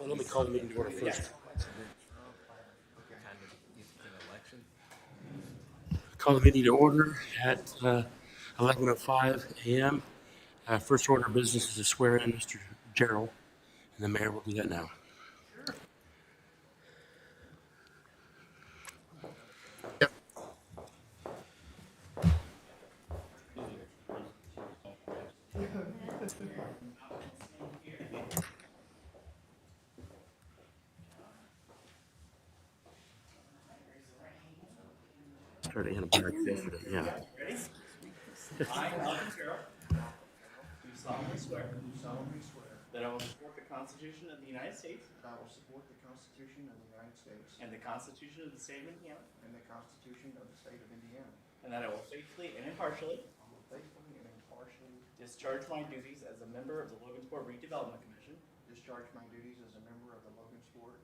Well, let me call the meeting to order first. Call the meeting to order at 11:05 a.m. First order of business is to swear in Mr. Gerald, and the mayor will do that now. Yep. Started antibiotics yesterday, yeah. Ready? I, Malcolm Carroll, do solemnly swear that I will support the Constitution of the United States That I will support the Constitution of the United States and the Constitution of the State of Indiana, and the Constitution of the State of Indiana. and that I will faithfully and impartially I will faithfully and impartially discharge my duties as a member of the Logansport Redevelopment Commission discharge my duties as a member of the Logansport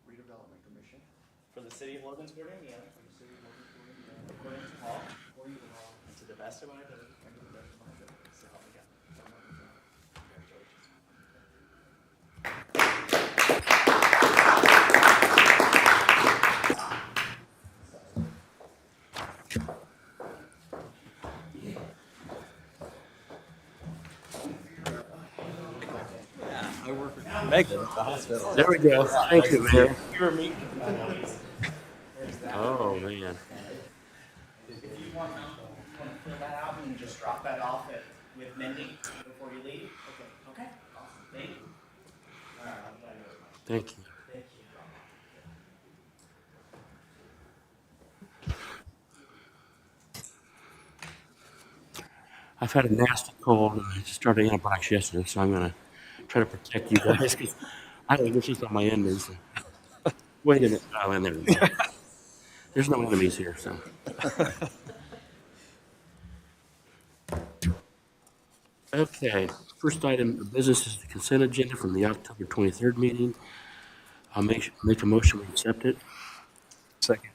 Redevelopment Commission for the city of Logansport, Indiana, for the city of Logansport, Indiana, according to law according to law and to the best of my ability. and to the best of my ability. So help me God. So help me God. Congratulations. I work with Megan at the hospital. There we go. Thank you, Mayor. You were meeting with the employees. Oh, man. If you want to fill that out and just drop that off with Mindy before you leave. Okay. Okay. Awesome. Thank you. All right. I'm glad you're Thank you. Thank you. I've had a nasty cold, and I just started antibiotics yesterday, so I'm going to try to protect you guys. 'Cause I don't know, it's just on my enemies. Wait a minute. Oh, and there we go. There's no enemies here, so. Okay, first item of business is the consent agenda from the October 23rd meeting. I'll make a motion to accept it. Second.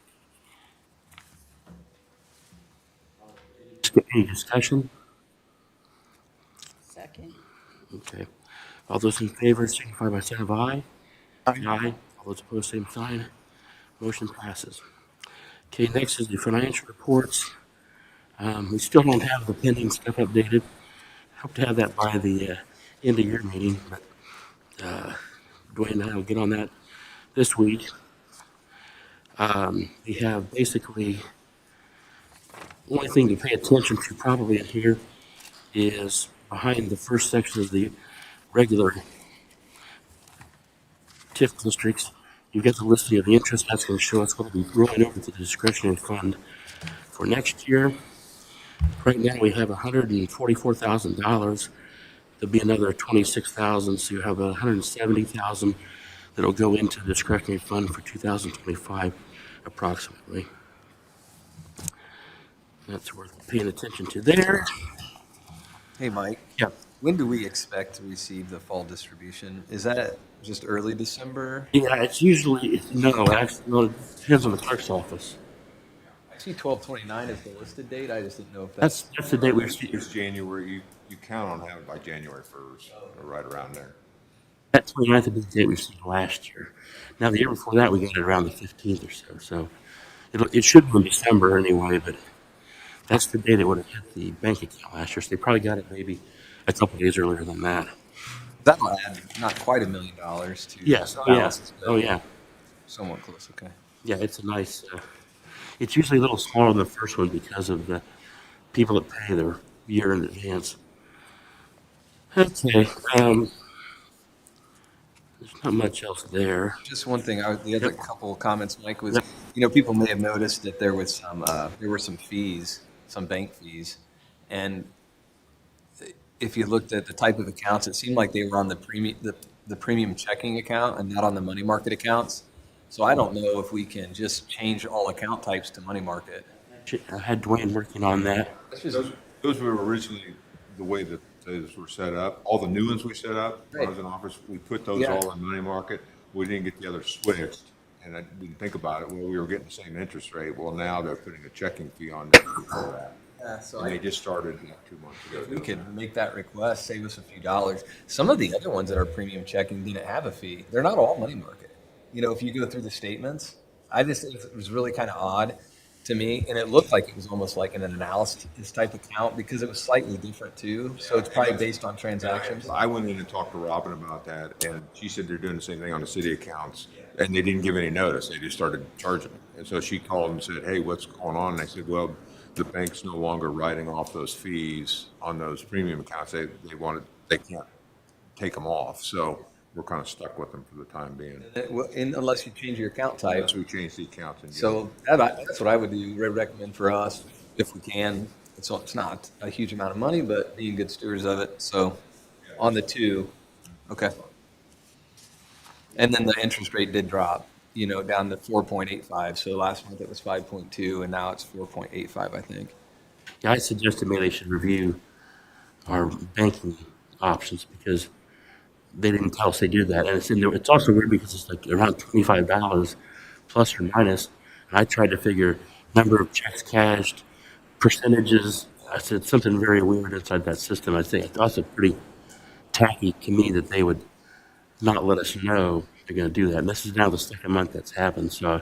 Any discussion? Second. Okay. All those in favor signify by saying aye. Aye. All those opposed, same sign. Motion passes. Okay, next is the financial reports. We still don't have the pending stuff updated. Hope to have that by the end of your meeting, but Dwayne and I will get on that this week. We have basically, the only thing to pay attention to probably in here is behind the first section of the regular TIF districts. You get the listing of the interest. That's going to show us what will be rolling over to the discretionary fund for next year. Right now we have $144,000. There'll be another $26,000, so you have $170,000 that'll go into the discretionary fund for 2025, approximately. That's worth paying attention to there. Hey, Mike. Yeah. When do we expect to receive the fall distribution? Is that just early December? Yeah, it's usually, no, actually, no, it depends on the clerk's office. I see 12/29 is the listed date. I just didn't know if That's the date we It's received. January, you count on having it by January 1st, or right around there. That 29th would be the date we received last year. Now, the year before that, we got it around the 15th or so. So it should be in December anyway, but that's the date it would have hit the bank account last year. So they probably got it maybe a couple days earlier than that. that'll add not quite $1 million to Yes. the Oh, yeah. balances, but Oh, yeah. somewhat close. Okay. Yeah, it's a nice, it's usually a little smaller than the first one because of the people that pay their year in advance. Okay. There's not much else there. Just one thing. The other Yep. couple of comments, Mike, was Yep. people may have noticed that there was there were some fees, some bank fees, and if you looked at the type of accounts, it seemed like they were on the premium checking account and not on the money market accounts. So I don't know if we can just change all account types to money market. I had Dwayne working on that. That's just Those were originally the way that those were set up. All the new ones we set up, when I was Right. in office, we put those Yeah. all in money market. We didn't get the others switched. And I didn't think about it. Well, we were getting the same interest rate. Well, now they're putting a checking fee on there for that. So And they just started 2 months ago. if we could make that request, save us a few dollars. Some of the other ones that are premium checking didn't have a fee. They're not all money market. You know, if you go through the statements, it was really kind of odd to me, and it looked like it was almost like an analysis type account because it was slightly different too. So it's probably based on transactions. I went in and talked to Robin about that, and she said they're doing the same thing on the city accounts, and they didn't give any notice. They just started charging. And so she called and said, "Hey, what's going on?" And I said, "Well, the bank's no longer writing off those fees on those premium accounts. They can't take them off. So we're kind of stuck with them for the time being." Unless you change your account type. So we changed the accounts and So that's what I would do. Recommend for us if we can. It's not a huge amount of money, but being good stewards of it. So on the two, okay. And then the interest rate did drop, you know, down to 4.85. So last month it was 5.2, and now it's 4.85, I think. Yeah, I suggested maybe they should review our banking options because they didn't tell us they do that. And it's in there. It's also weird because it's like around $25 plus or minus. And I tried to figure number of checks cashed, percentages. I said something very weird inside that system. I think it's also pretty tacky to me that they would not let us know they're going to do that. And this is now the second month that's happened. So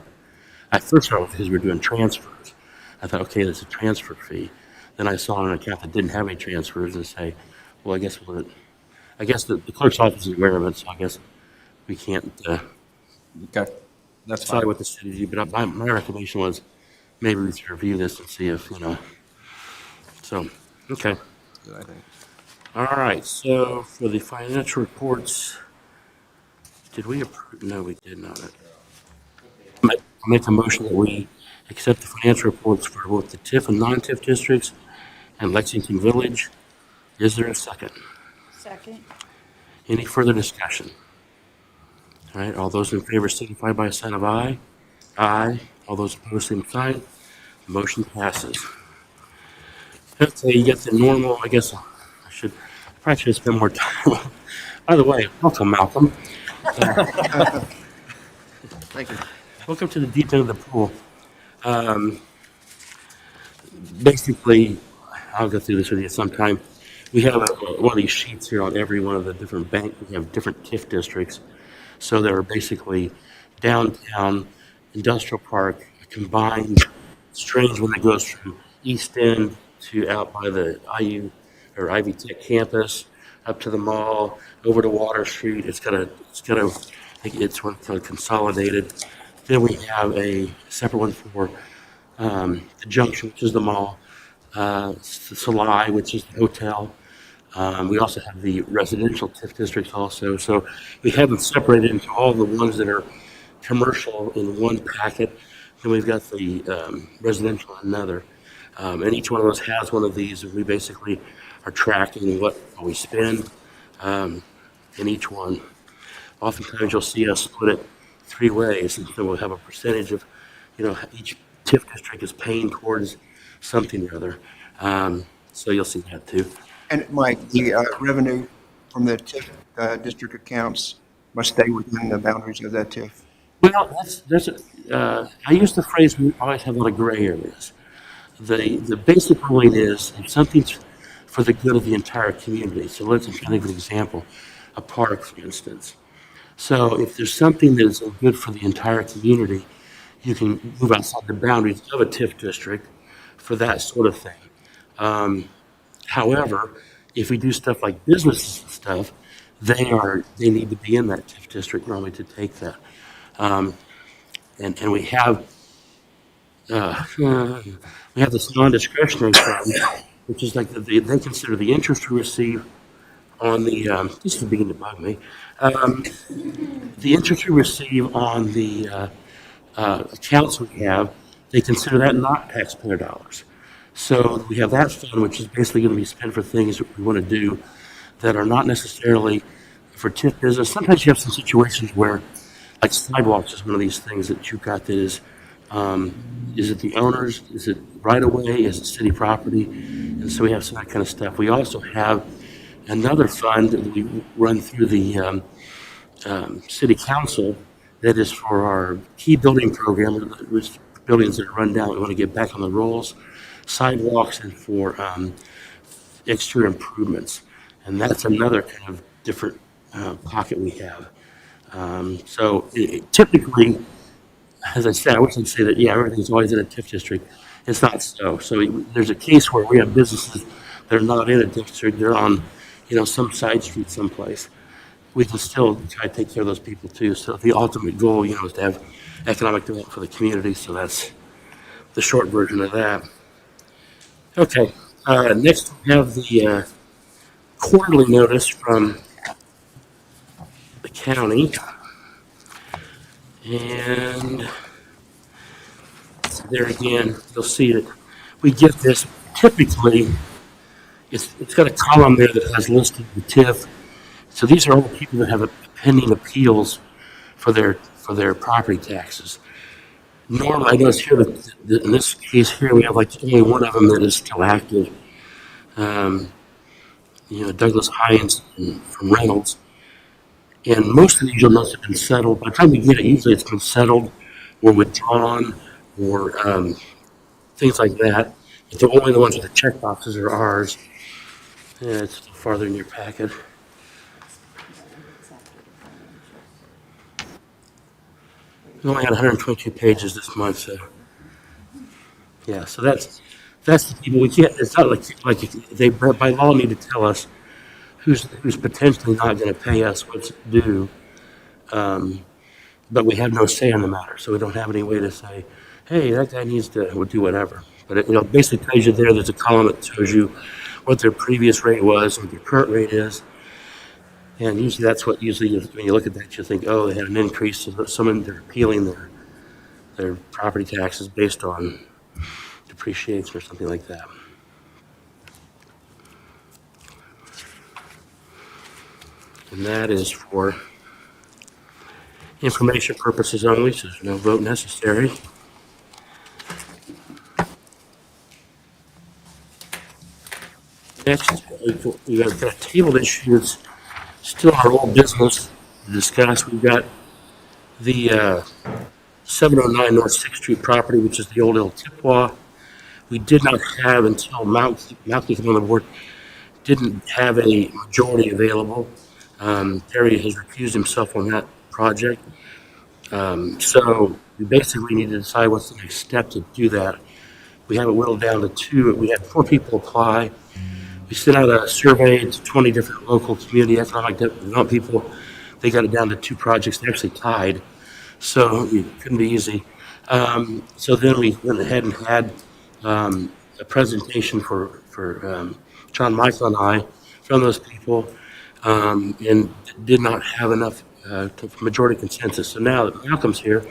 I first thought because we're doing transfers, I thought, okay, there's a transfer fee. Then I saw an account that didn't have any transfers and say, well, I guess the clerk's office is aware of it, so I guess we can't Okay, that's decide fine. what the city do. But my recommendation was maybe we should review this and see if, So, okay. Good, I think. All right, so for the financial reports, did we approve? No, we did not. I'll make a motion that we accept the financial reports for both the TIF and non-TIF districts and Lexington Village. Is there a second? Second. Any further discussion? All right, all those in favor signify by a sign of aye. Aye. All those opposed, same sign. Motion passes. Okay, you get the normal, I guess I probably should spend more time. By the way, welcome, Malcolm. Thank you. Welcome to the deep end of the pool. Basically, I'll go through this with you sometime. We have one of these sheets here on every one of the different banks. We have different TIF districts. So they're basically downtown, industrial park, combined. Strange when it goes from East End to out by the IU or Ivy Tech campus, up to the mall, over to Water Street. It's kind of consolidated. Then we have a separate one for the Junction, which is the mall, Salai, which is the hotel. We also have the residential TIF districts also. So we have them separated into all the ones that are commercial in one packet. Then we've got the residential in another. And each one of those has one of these. We basically are tracking what we spend in each one. Oftentimes you'll see us split it three ways, and so we'll have a percentage of, each TIF district is paying towards something or other. So you'll see that too. And Mike, the revenue from the TIF district accounts must stay within the boundaries of that TIF. Well, I use the phrase we always have a lot of gray areas. The basic point is if something's for the good of the entire community. So let's give an example, a park, for instance. So if there's something that is good for the entire community, you can move outside the boundaries of a TIF district for that sort of thing. However, if we do stuff like business stuff, they need to be in that TIF district normally to take that. And we have this non-discretionary fund, which is like they consider the interest we receive on the this is beginning to bug me. The interest we receive on the accounts we have, they consider that not taxpayer dollars. So we have that fund, which is basically going to be spent for things that we want to do that are not necessarily for TIF business. Sometimes you have some situations where, like sidewalks is one of these things that you've got that is it the owners? Is it right away? Is it city property? And so we have some of that kind of stuff. We also have another fund that we run through the city council that is for our key building program, which buildings that are run down, we want to get back on the rolls. sidewalks and for exterior improvements. And that's another kind of different pocket we have. Typically, as I said, I wouldn't say that, yeah, everything's always in a TIF district. It's not so. So there's a case where we have businesses that are not in a district. They're on, some side street someplace. We can still try to take care of those people too. So the ultimate goal, is to have economic development for the community. So that's the short version of that. Okay. Next, we have the quarterly notice from the county. And there again, you'll see that we get this. Typically, it's got a column there that has listed the TIF. So these are all the people that have pending appeals for their property taxes. Normally, I notice here that in this case here, we have like only one of them that is still active. Douglas Hines from Reynolds. And most of these you'll notice have been settled. By the time we get it, usually it's been settled or withdrawn or things like that. But the only the ones with the check boxes are ours. Yeah, it's farther in your packet. We only had 122 pages this month, so yeah. So that's the people we can't. It's not like they by law need to tell us who's potentially not going to pay us what's due, but we have no say on the matter, so we don't have any way to say, hey, that guy needs to do whatever. But it basically tells you there's a column that shows you what their previous rate was, what their current rate is. And usually that's what when you look at that, you think, oh, they had an increase. So someone, they're appealing their property taxes based on depreciation or something like that. And that is for information purposes only, so there's no vote necessary. Next, we've got a tabled issue that's still our old business to discuss. We've got the 709 North 6th Street property, which is the old El Tipwa. We did not have until Malky came on the board, didn't have a majority available. Terry has recused himself on that project. So we basically need to decide what's the next step to do that. We have it whittled down to 2. We had 4 people apply. We sent out a survey to 20 different local community economic development people. They got it down to 2 projects. They actually tied. So it couldn't be easy. So then we went ahead and had a presentation for John Michael and I from those people, and did not have enough majority consensus. So now that Malcolm's here,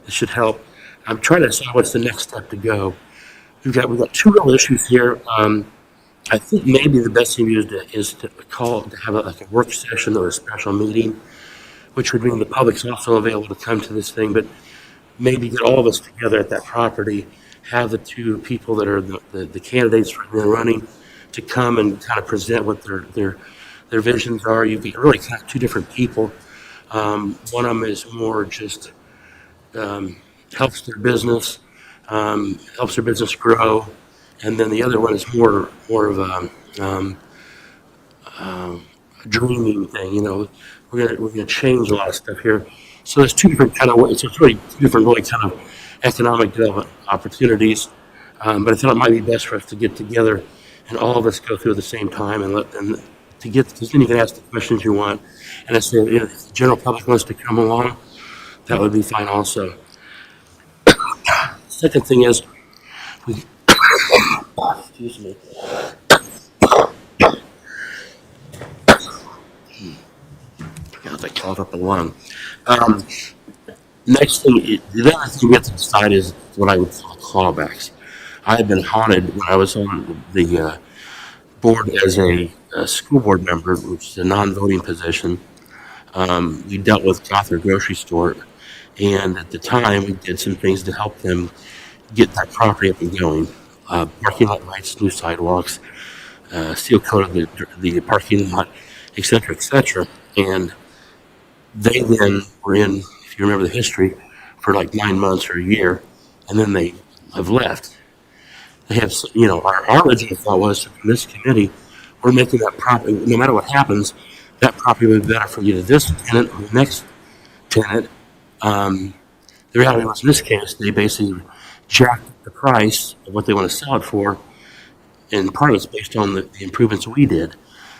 this should help. I'm trying to decide what's the next step to go. We've got 2 real issues here. I think maybe the best thing to do is to have a work session or a special meeting, which would mean the public's also available to come to this thing, but maybe get all of us together at that property, have the 2 people that are the candidates for the running to come and kind of present what their visions are. You really kind of 2 different people. One of them is more just helps their business grow, and then the other one is more of a dreaming thing. We're gonna change a lot of stuff here. So there's 2 different kind of ways. It's really 2 different really kind of economic development opportunities. But I thought it might be best for us to get together and all of us go through at the same time because then you can ask the questions you want. And if the general public wants to come along, that would be fine also. Second thing is, excuse me. I coughed up a lung. Next thing, the other thing we have to decide is what I would call clawbacks. I have been haunted when I was on the board as a school board member, which is a non-voting position. We dealt with Gothard Grocery Store, and at the time we did some things to help them get that property up and going. Parking lot lights, new sidewalks, seal coat of the parking lot, et cetera, and they then were in, if you remember the history, for like 9 months or a year, and then they have left. they have, our original thought was from this committee, we're making that property, no matter what happens, that property would be better for either this tenant or the next tenant. The reality was in this case, they basically jacked the price of what they want to sell it for, and part of it's based on the improvements we did.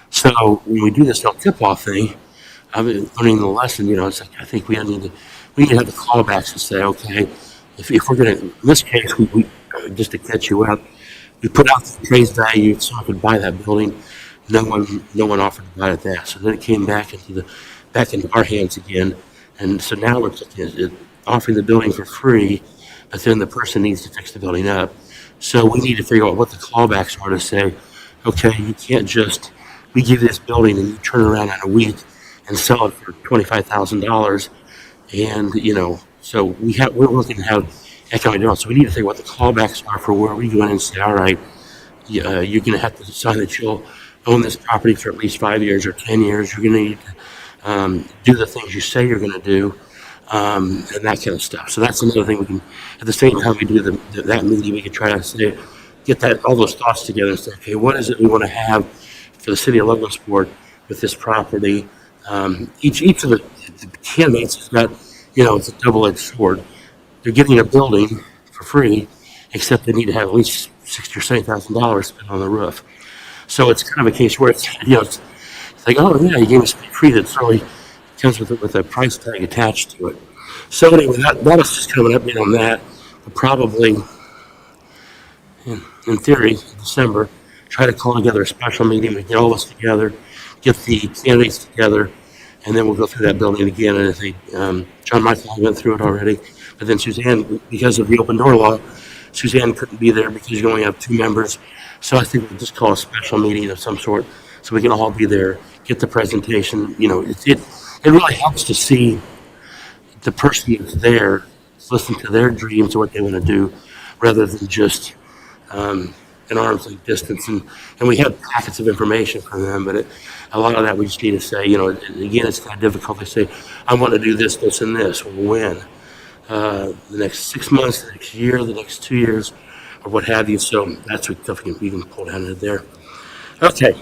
So when we do this no tip-off thing, I've been learning the lesson. It's like I think we need to have the callbacks to say, okay, if we're going to, in this case, we just to catch you up, we put out the appraised value so I could buy that building. No one offered to buy it that. So then it came back into our hands again, and so now we're offering the building for free, but then the person needs to fix the building up. So we need to figure out what the callbacks are to say, okay, you can't just, we give you this building and you turn around in a week and sell it for $25,000. And, so we're looking to have economic development. So we need to figure out what the callbacks are for where we go in and say, all right, you're going to have to decide that you'll own this property for at least 5 years or 10 years. You're going to need to do the things you say you're going to do. And that kind of stuff. So that's another thing we can, at the same time we do that meeting, we can try to say, get all those thoughts together and say, okay, what is it we want to have for the city of Logansport with this property? Each of the candidates has got, it's a double-edged sword. They're getting a building for free, except they need to have at least $60,000 or $70,000 spent on the roof. So it's kind of a case where it's like, oh yeah, you gave us free. That's really comes with a price tag attached to it. So anyway, that is just kind of an update on that. We'll probably, in theory, in December, try to call together a special meeting. We get all of us together, get the candidates together, and then we'll go through that building again. And I think John Michael went through it already, but then Suzanne, because of the open door law, Suzanne couldn't be there because you only have 2 members. So I think we'll just call a special meeting of some sort so we can all be there, get the presentation. It really helps to see the person that's there, listen to their dreams and what they want to do, rather than just an arm's length distance. And we have packets of information from them, but a lot of that we just need to say, again, it's kind of difficult to say, I want to do this, this, and this. Well, when? The next 6 months, the next year, the next 2 years, or what have you. So that's what stuff we can pull down into there. Okay.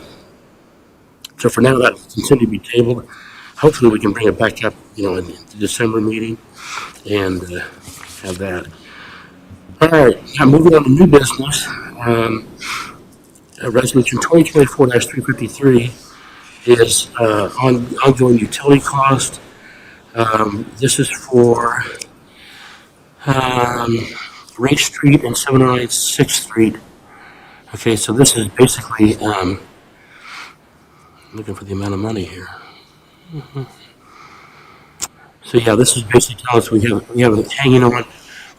So for now, that will continue to be tabled. Hopefully we can bring it back up, in the December meeting and have that. All right, now moving on to new business. Resolution 2024-353 is ongoing utility cost. This is for Race Street and 709 6th Street. Okay, so this is basically, I'm looking for the amount of money here. So yeah, this is basically telling us we have it hanging on.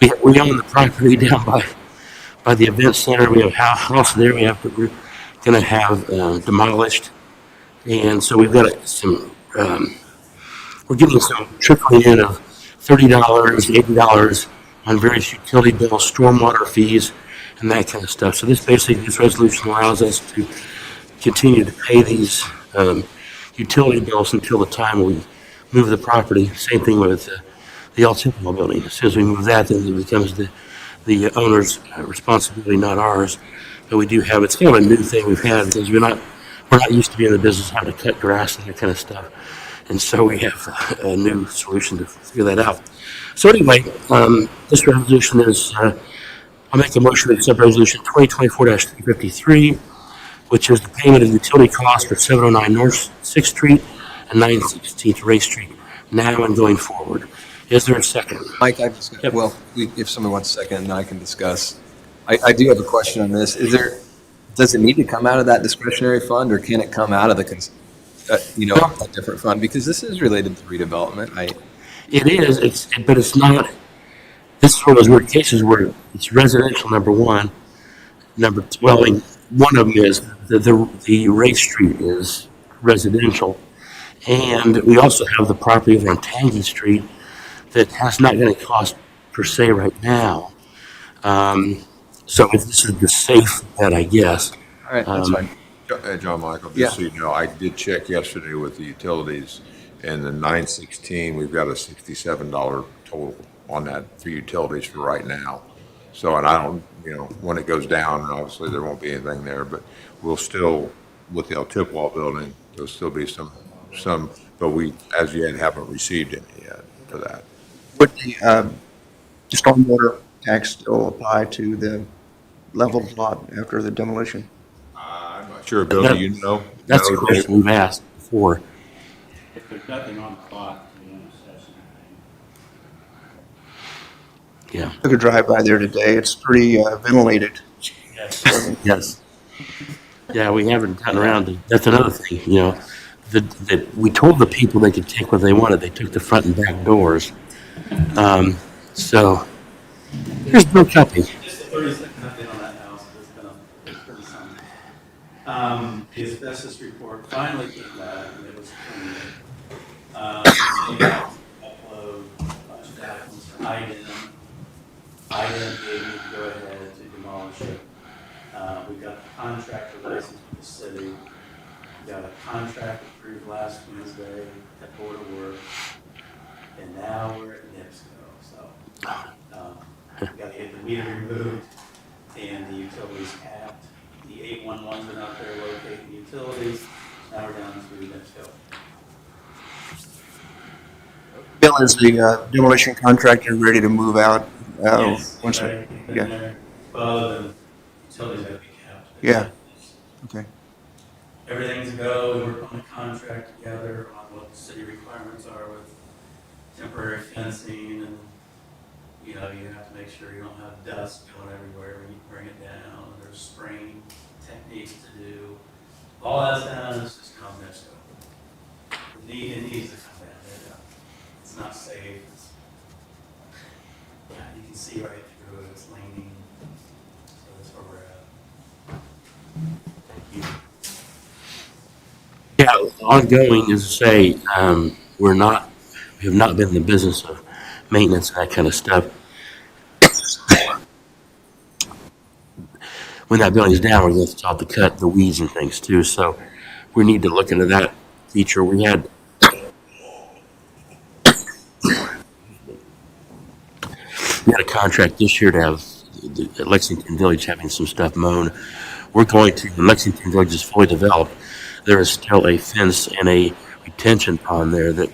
We own the property down by the event center. We have a house there. We're going to have demolished, and so we've got some. We're getting some trickling in of $30, $80 on various utility bills, stormwater fees, and that kind of stuff. So this resolution allows us to continue to pay these utility bills until the time we move the property. Same thing with the El Tipico building. As soon as we move that, then it becomes the owner's responsibility, not ours. But we do have, it's kind of a new thing we've had because we're not used to being in the business of having to cut grass and that kind of stuff. And so we have a new solution to figure that out. So anyway, this resolution is, I'll make a motion to accept resolution 2024-353, which is the payment of utility costs for 709 North 6th Street and 916th Race Street, now and going forward. Is there a second? Mike, Yep. well, if someone wants a second, then I can discuss. I do have a question on this. Does it need to come out of that discretionary fund, or can it come out of a different fund? Because this is related to redevelopment. It is, but it's not. This is one of those weird cases where it's residential, number one. One of them is the Race Street is residential, and we also have the property over on Tangy Street that has not going to cost per se right now. So this is the safe bet, I guess. All right, that's fine. John Michael, Yeah. just so you know, I did check yesterday with the utilities, and the 916, we've got a $67 total on that for utilities for right now. So, and I don't, when it goes down, obviously there won't be anything there, but we'll still, with the El Tipwell building, there'll still be some, but we, as yet, haven't received any yet for that. Would the stormwater tax still apply to the leveled lot after the demolition? I'm not sure, Bill, do you know? That's No, the question we've asked before. If there's nothing on the plot, we don't assess anything. Yeah. Took a drive by there today. It's pretty ventilated. Yes. Yeah, we haven't gotten around to, that's another thing, that we told the people they could take what they wanted. They took the front and back doors. So, here's no copy. Just a 30-second update on that house, it's pretty something. The asbestos report finally came back, and it was clean. Upload a bunch of documents for IDEM. IDEM gave me the go-ahead to demolish it. We got the contractor license with the city. We got a contract approved last Wednesday at Board of Work. And now we're at NIPSCO, so, we gotta get the meter removed and the utilities capped. The 811s are not there locating utilities. Now we're down to NIPSCO. Bill, is the demolition contractor ready to move out? Yes, Once right, it- been yeah. there. Well, the utilities gotta be capped. Yeah. Okay. Everything's a go, we work on a contract together on what the city requirements are with temporary fencing and, you have to make sure you don't have dust going everywhere when you bring it down. There's spraying techniques to do. All that's done is just come NIPSCO. It needs to come down. It's not safe. You can see right through it, it's leaning. So that's where we're at. Thank you. Yeah, ongoing, as I say, we have not been in the business of maintenance and that kind of stuff. When that building's down, we're going to have to cut the weeds and things too. So we need to look into that feature. We had a contract this year to have at Lexington Village having some stuff mown. We're going to, when Lexington Village is fully developed, there is still a fence and a retention pond there that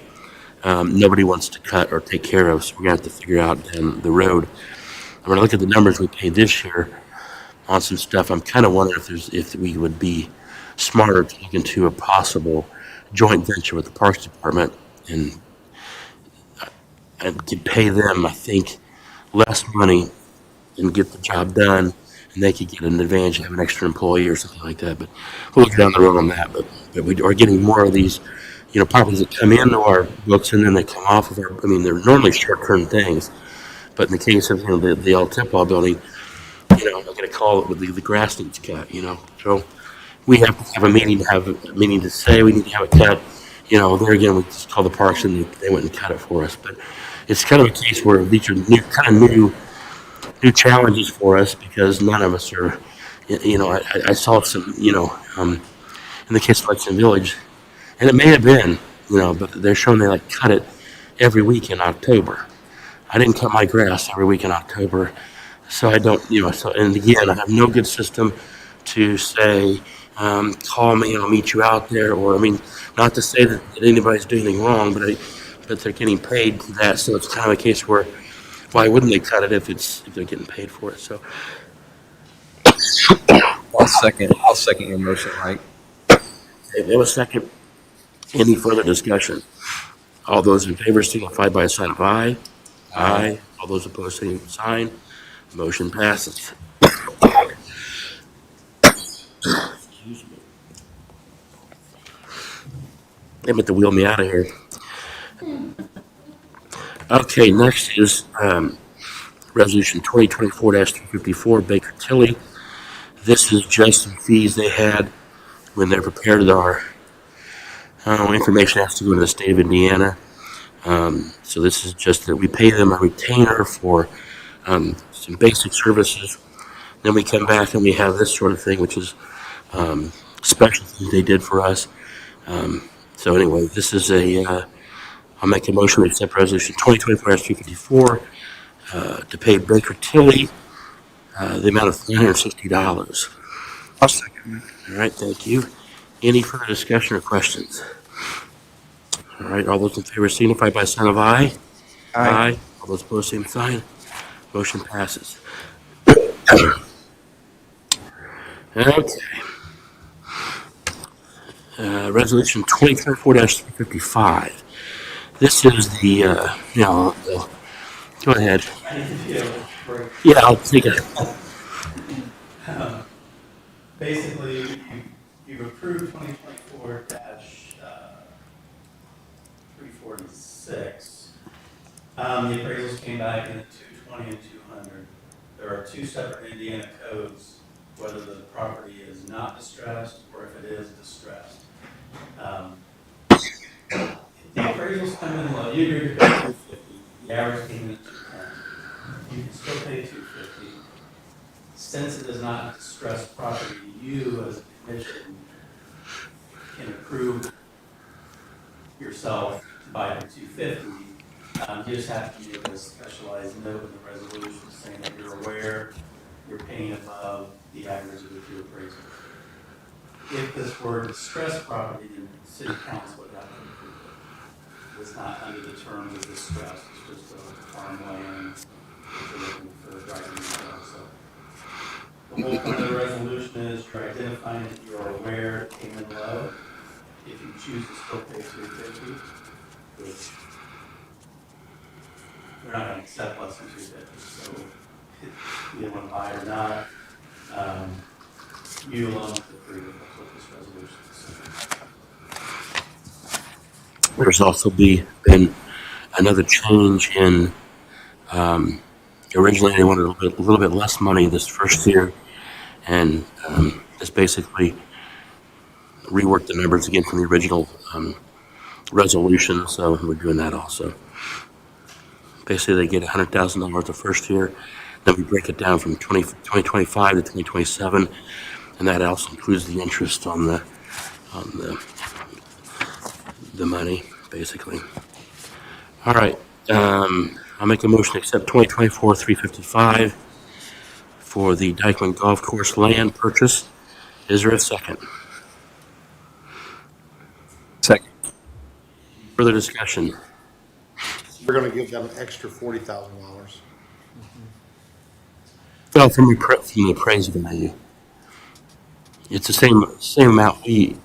nobody wants to cut or take care of. So we're going to have to figure out down the road. When I look at the numbers we paid this year on some stuff, I'm kind of wondering if we would be smarter to look into a possible joint venture with the Parks Department and could pay them, I think, less money and get the job done, and they could get an advantage of an extra employee or something like that. But we'll look down the road on that. But we are getting more of these, properties that come into our books and then they come off of our. I mean, they're normally short-term things, but in the case of the El Tipwell building, I'm going to call it with the grass needs cut. So we have to have a meeting to say we need to have it cut. There again, we just call the parks and they went and cut it for us. But it's kind of a case where these are new challenges for us because none of us are, I saw some, in the case of Lexington Village, and it may have been, but they're showing they cut it every week in October. I didn't cut my grass every week in October, so I don't, and again, I have no good system to say, call me, I'll meet you out there, or, not to say that anybody's doing anything wrong, but they're getting paid for that, so it's kind of a case where, why wouldn't they cut it if they're getting paid for it? So, I'll second your motion, Mike. there was a second. Any further discussion? All those in favor signify by a sign of aye. Aye. All those opposed, same sign. Motion passes. Excuse me. They meant to wheel me out of here. Okay, next is Resolution 2024-254, Baker Tilly. This is just some fees they had when they prepared our information has to go to the state of Indiana. So this is just that we pay them a retainer for some basic services. Then we come back and we have this sort of thing, which is special things they did for us. So anyway, this is I'll make a motion to accept Resolution 2024-254 to pay Baker Tilly the amount of $360. I'll second. All right, thank you. Any further discussion or questions? All right, all those in favor signify by sign of aye. Aye. All those opposed, same sign. Motion passes. Okay. Resolution 2024-355. This is go ahead. I need to be able to break. Yeah, I'll take it. Basically, you've approved 2024-346. The appraisals came back in at 220 and 200. There are two separate Indiana codes, whether the property is not distressed or if it is distressed. The appraisals come in low, you agree to pay 250, the average came in at 210. You can still pay 250. Since it is not a distressed property, you as a commission can approve yourself to buy for 250. You just have to give a specialized note in the resolution saying that you're aware you're paying above the average of the two appraisals. If this were a distressed property, then city council would have to approve it. It's not under the terms of distress, it's just a farmland that you're looking for driving sale. So the whole point of the resolution is you're identifying that you're aware it came in low. If you choose to still pay 250, which we're not going to accept less than 250, so if you want to buy or not, you alone have to approve it. That's what this resolution is saying. There's also been another change in, originally they wanted a little bit less money this first year, and just basically reworked the numbers again from the original resolution, so we're doing that also. Basically, they get $100,000 the first year, then we break it down from 2025 to 2027, and that also includes the interest on the money, basically. All right, I'll make a motion to accept 2024-355 for the Dykeman Golf Course land purchase. Is there a second? Second. Further discussion? We're gonna give them an extra $40,000. Well, from the appraised value. It's the same amount we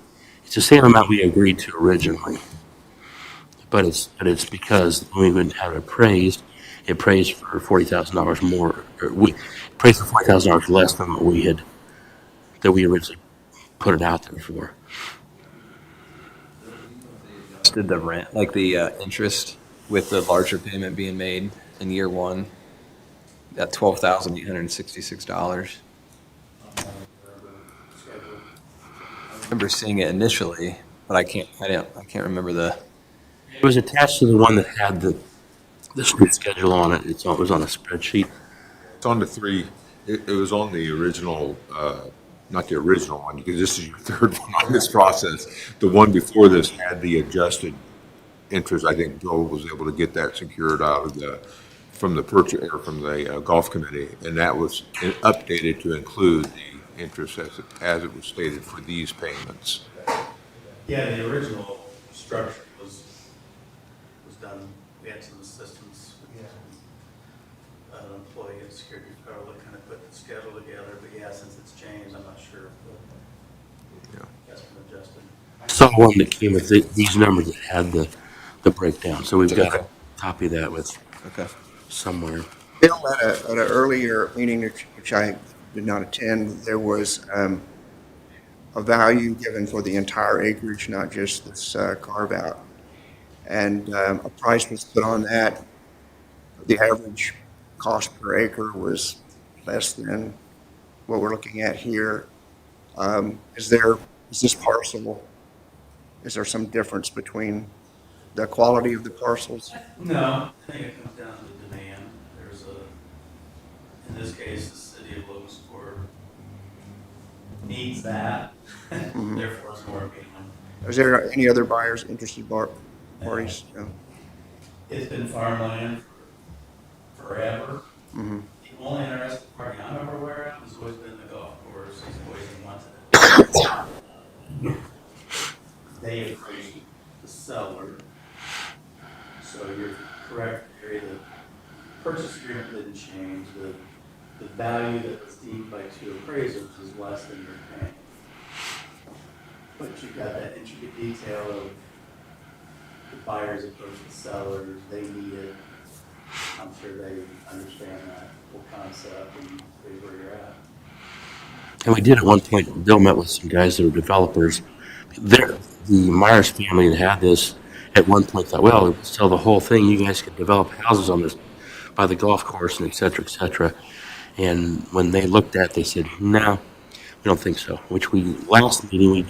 agreed to originally. But it's because when we would have it appraised for $40,000 more, or we appraised for $40,000 less than what we originally put it out there for. Did the rent, like the interest with the larger payment being made in year one, at $12,866. I remember seeing it initially, but I can't remember the. It was attached to the one that had the street schedule on it. It was on a spreadsheet. It's on the three, it was on the original, not the original one, because this is your third one on this process. The one before this had the adjusted interest. I think Joel was able to get that secured out of from the purchase, or from the golf committee, and that was updated to include the interest as it was stated for these payments. Yeah, the original structure was done, we had some assistance with an employee at Security Patrol that kind of put the schedule together, but yeah, since it's changed, I'm not sure if that's been adjusted. Saw one that came with these numbers that had the breakdown. So we've got a copy of that with somewhere. Bill, at an earlier meeting, which I did not attend, there was a value given for the entire acreage, not just this carve-out. And a price was put on that. The average cost per acre was less than what we're looking at here. Is this parcel, is there some difference between the quality of the parcels? No, I think it comes down to the demand. In this case, the city of Logansport needs that, therefore it's more appealing. Is there any other buyers, interested parties? No. It's been farmland forever. Mhm. The only interested party I'm ever aware of has always been the golf course, he's always wanted it. They approached the seller, so you're correct, Gary, the purchase agreement didn't change, the value that was deemed by two appraisers is less than you're paying. But you've got that intricate detail of the buyers approach the sellers, they need it. I'm sure they understand that whole concept and where you're at. And we did at one point, Bill met with some guys that were developers. The Myers family had this at one point, thought, well, we'll sell the whole thing. You guys could develop houses on this by the golf course and et cetera, et cetera. And when they looked at it, they said, no, we don't think so. Which last meeting,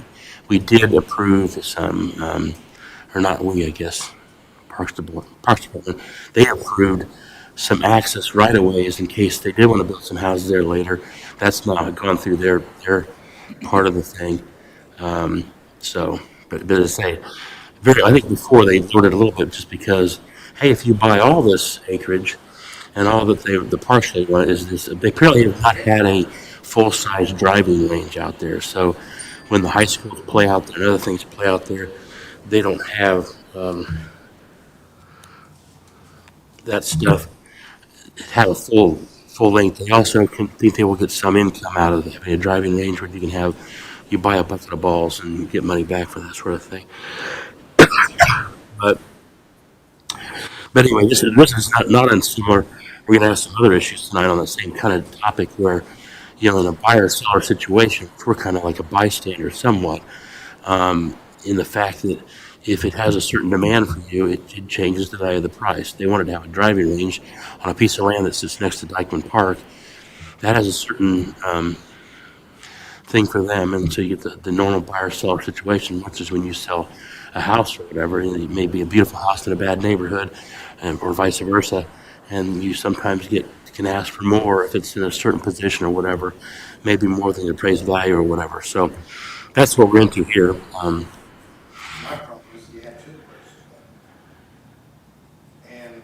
we did approve some, or not we, I guess, Parks Department, they approved some access right-of-ways in case they did want to build some houses there later. That's not gone through their part of the thing. But as I say, I think before they lowered it a little bit just because, hey, if you buy all this acreage and all that the parks they want is this, they apparently have not had a full-size driving range out there. So when the high schools play out there and other things play out there, they don't have that stuff have a full length. They also think they will get some income out of having a driving range where you buy a bucket of balls and get money back for that sort of thing. But anyway, this is not unsimilar. We're going to have some other issues tonight on the same kind of topic where, in a buyer-seller situation, we're kind of like a bystander somewhat, in the fact that if it has a certain demand for you, it changes the value of the price. They wanted to have a driving range on a piece of land that sits next to Dykeman Park. That has a certain thing for them, and so you get the normal buyer-seller situation, much as when you sell a house or whatever. And it may be a beautiful house in a bad neighborhood, or vice versa, and you sometimes can ask for more if it's in a certain position or whatever, maybe more than the appraised value or whatever. So that's what we're into here. My problem is you have two appraisals. And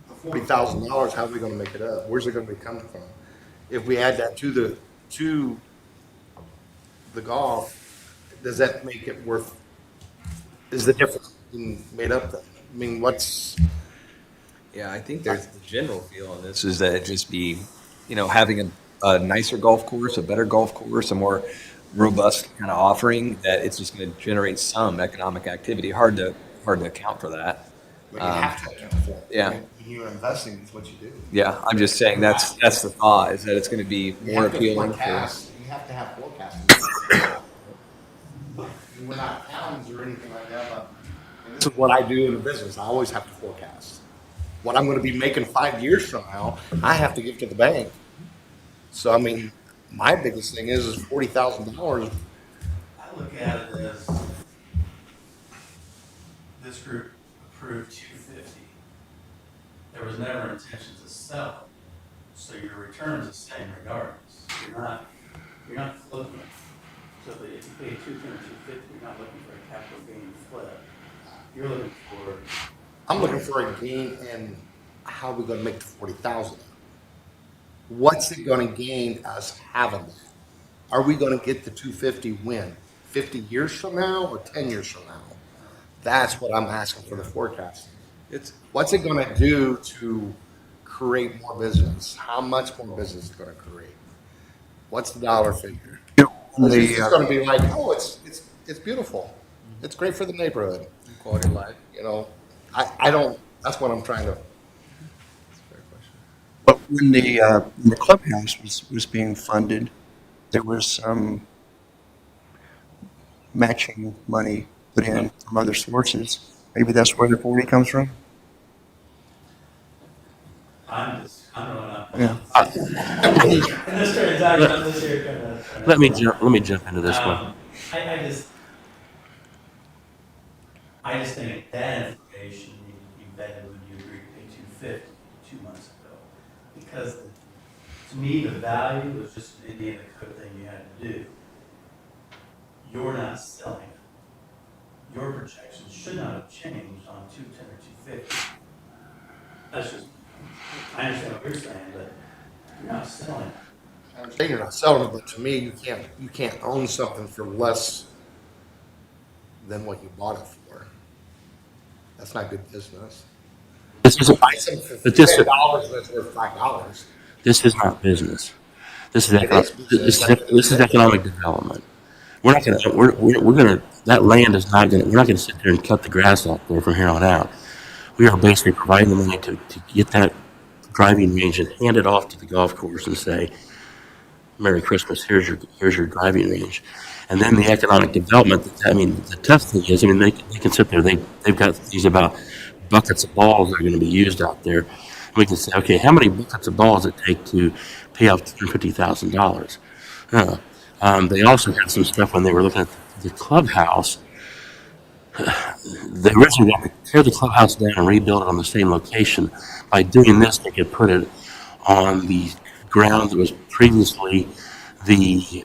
the $40,000, how are we gonna make it up? Where's it gonna be coming from? If we add that to the golf, does that make it worth, is the difference being made up then? I mean, Yeah, I think there's the general feel on this is that it just be, having a nicer golf course, a better golf course, a more robust kind of offering, that it's just going to generate some economic activity. Hard to account for that. but you have to account for it. yeah. When you're investing, it's what you do. Yeah, I'm just saying that's the thought, is that it's going to be You more have to appealing for. forecast, you have to have forecasting. We're not accountants or anything like that, but this is what I do in the business. I always have to forecast. What I'm gonna be making 5 years from now, I have to give to the bank. So, I mean, my biggest thing is $40,000. I look at it as this group approved 250. There was never intention to sell it, so your return is the same regardless. You're not flipping it. So if you pay 210 or 250, you're not looking for a capital gain flip. You're looking for. I'm looking for a gain in how we're gonna make the 40,000. What's it gonna gain us having that? Are we gonna get the 250 when? 50 years from now or 10 years from now? That's what I'm asking for the forecast. It's What's it gonna do to create more business? How much more business is it gonna create? What's the dollar figure? It's just gonna be like, oh, it's beautiful. It's great for the neighborhood. quality of life. I don't, that's what I'm trying to. But when the clubhouse was being funded, there was some matching money put in from other sources. Maybe that's where the 40 comes from? I'm really not. Yeah. In this transaction, I'm just here kind of. Let me jump into this one. I just think that information needed to be vetted when you agreed to pay 250 2 months ago. Because to me, the value was just an Indiana code thing you had to do. You're not selling it. Your projections should not have changed on 210 or 250. That's just, I understand what you're saying, but You're not selling it. I'm saying you're not selling it, but to me, you can't own something for less than what you bought it for. That's not good business. This is, Buy something for but this, $10 and it's worth $5. this is not business. This is It is business. this is economic development. We're not gonna, we're gonna, that land is not gonna, we're not gonna sit there and cut the grass out there from here on out. We are basically providing the money to get that driving range and hand it off to the golf course and say, Merry Christmas, here's your driving range. And then the economic development, I mean, the tough thing is, I mean, they can sit there, they've got things about buckets of balls that are going to be used out there. And we can say, okay, how many buckets of balls does it take to pay off $250,000? They also had some stuff when they were looking at the clubhouse. They originally wanted to tear the clubhouse down and rebuild it on the same location. By doing this, they could put it on the ground that was previously the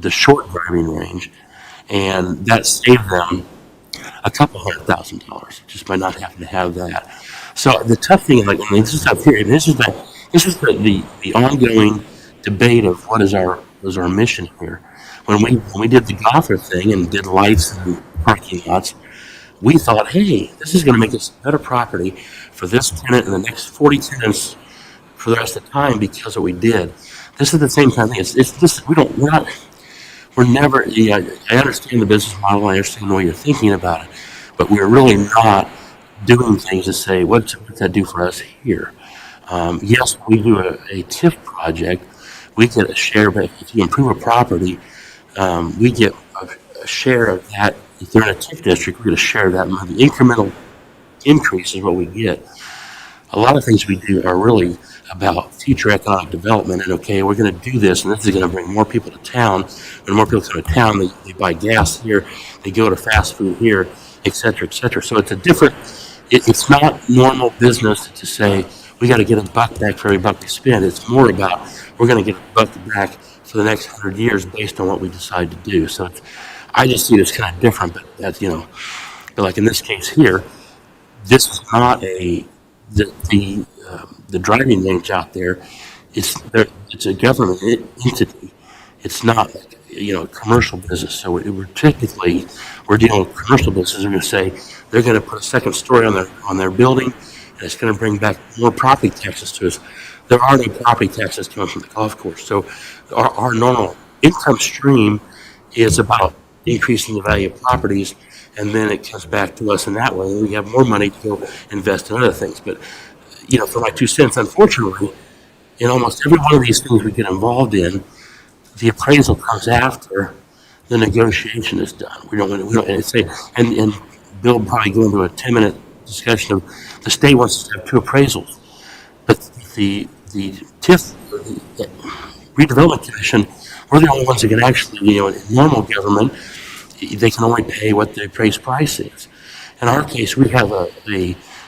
short driving range, and that saved them a couple $100,000 just by not having to have that. So the tough thing, like, I mean, this is up here. This is the ongoing debate of what is our mission here. When we did the golfer thing and did lights and parking lots, we thought, hey, this is going to make us a better property for this tenant and the next 40 tenants for the rest of the time because of what we did. This is the same kind of thing. It's this. We're never. Yeah, I understand the business model. I understand the way you're thinking about it, but we're really not doing things to say what's that do for us here. Yes, we do a TIF project. We get a share, but if you improve a property, we get a share of that. If they're in a TIF district, we get a share of that money. The incremental increase is what we get. A lot of things we do are really about future economic development. And okay, we're going to do this, and this is going to bring more people to town. When more people come to town, they buy gas here, they go to fast food here, et cetera, et cetera. So it's a different. It's not normal business to say we got to get a buck back for every buck we spend. It's more about we're going to get a buck back for the next 100 years based on what we decide to do. So I just see this kind of different, but that's, but like in this case here, this is not the driving range out there. It's a government entity. It's not like, a commercial business. So we're dealing with commercial businesses. We're going to say they're going to put a second story on their building, and it's going to bring back more property taxes to us. There are no property taxes coming from the golf course. So our normal income stream is about increasing the value of properties, and then it comes back to us in that way. We have more money to go invest in other things. But, for my 2 cents, unfortunately, in almost every one of these things we get involved in, the appraisal comes after the negotiation is done. We don't, and Bill will probably go into a 10-minute discussion of the state wants to have 2 appraisals, but the TIF, the Redevelopment Commission, we're the only ones that can actually, in normal government, they can only pay what the appraised price is. In our case, we have a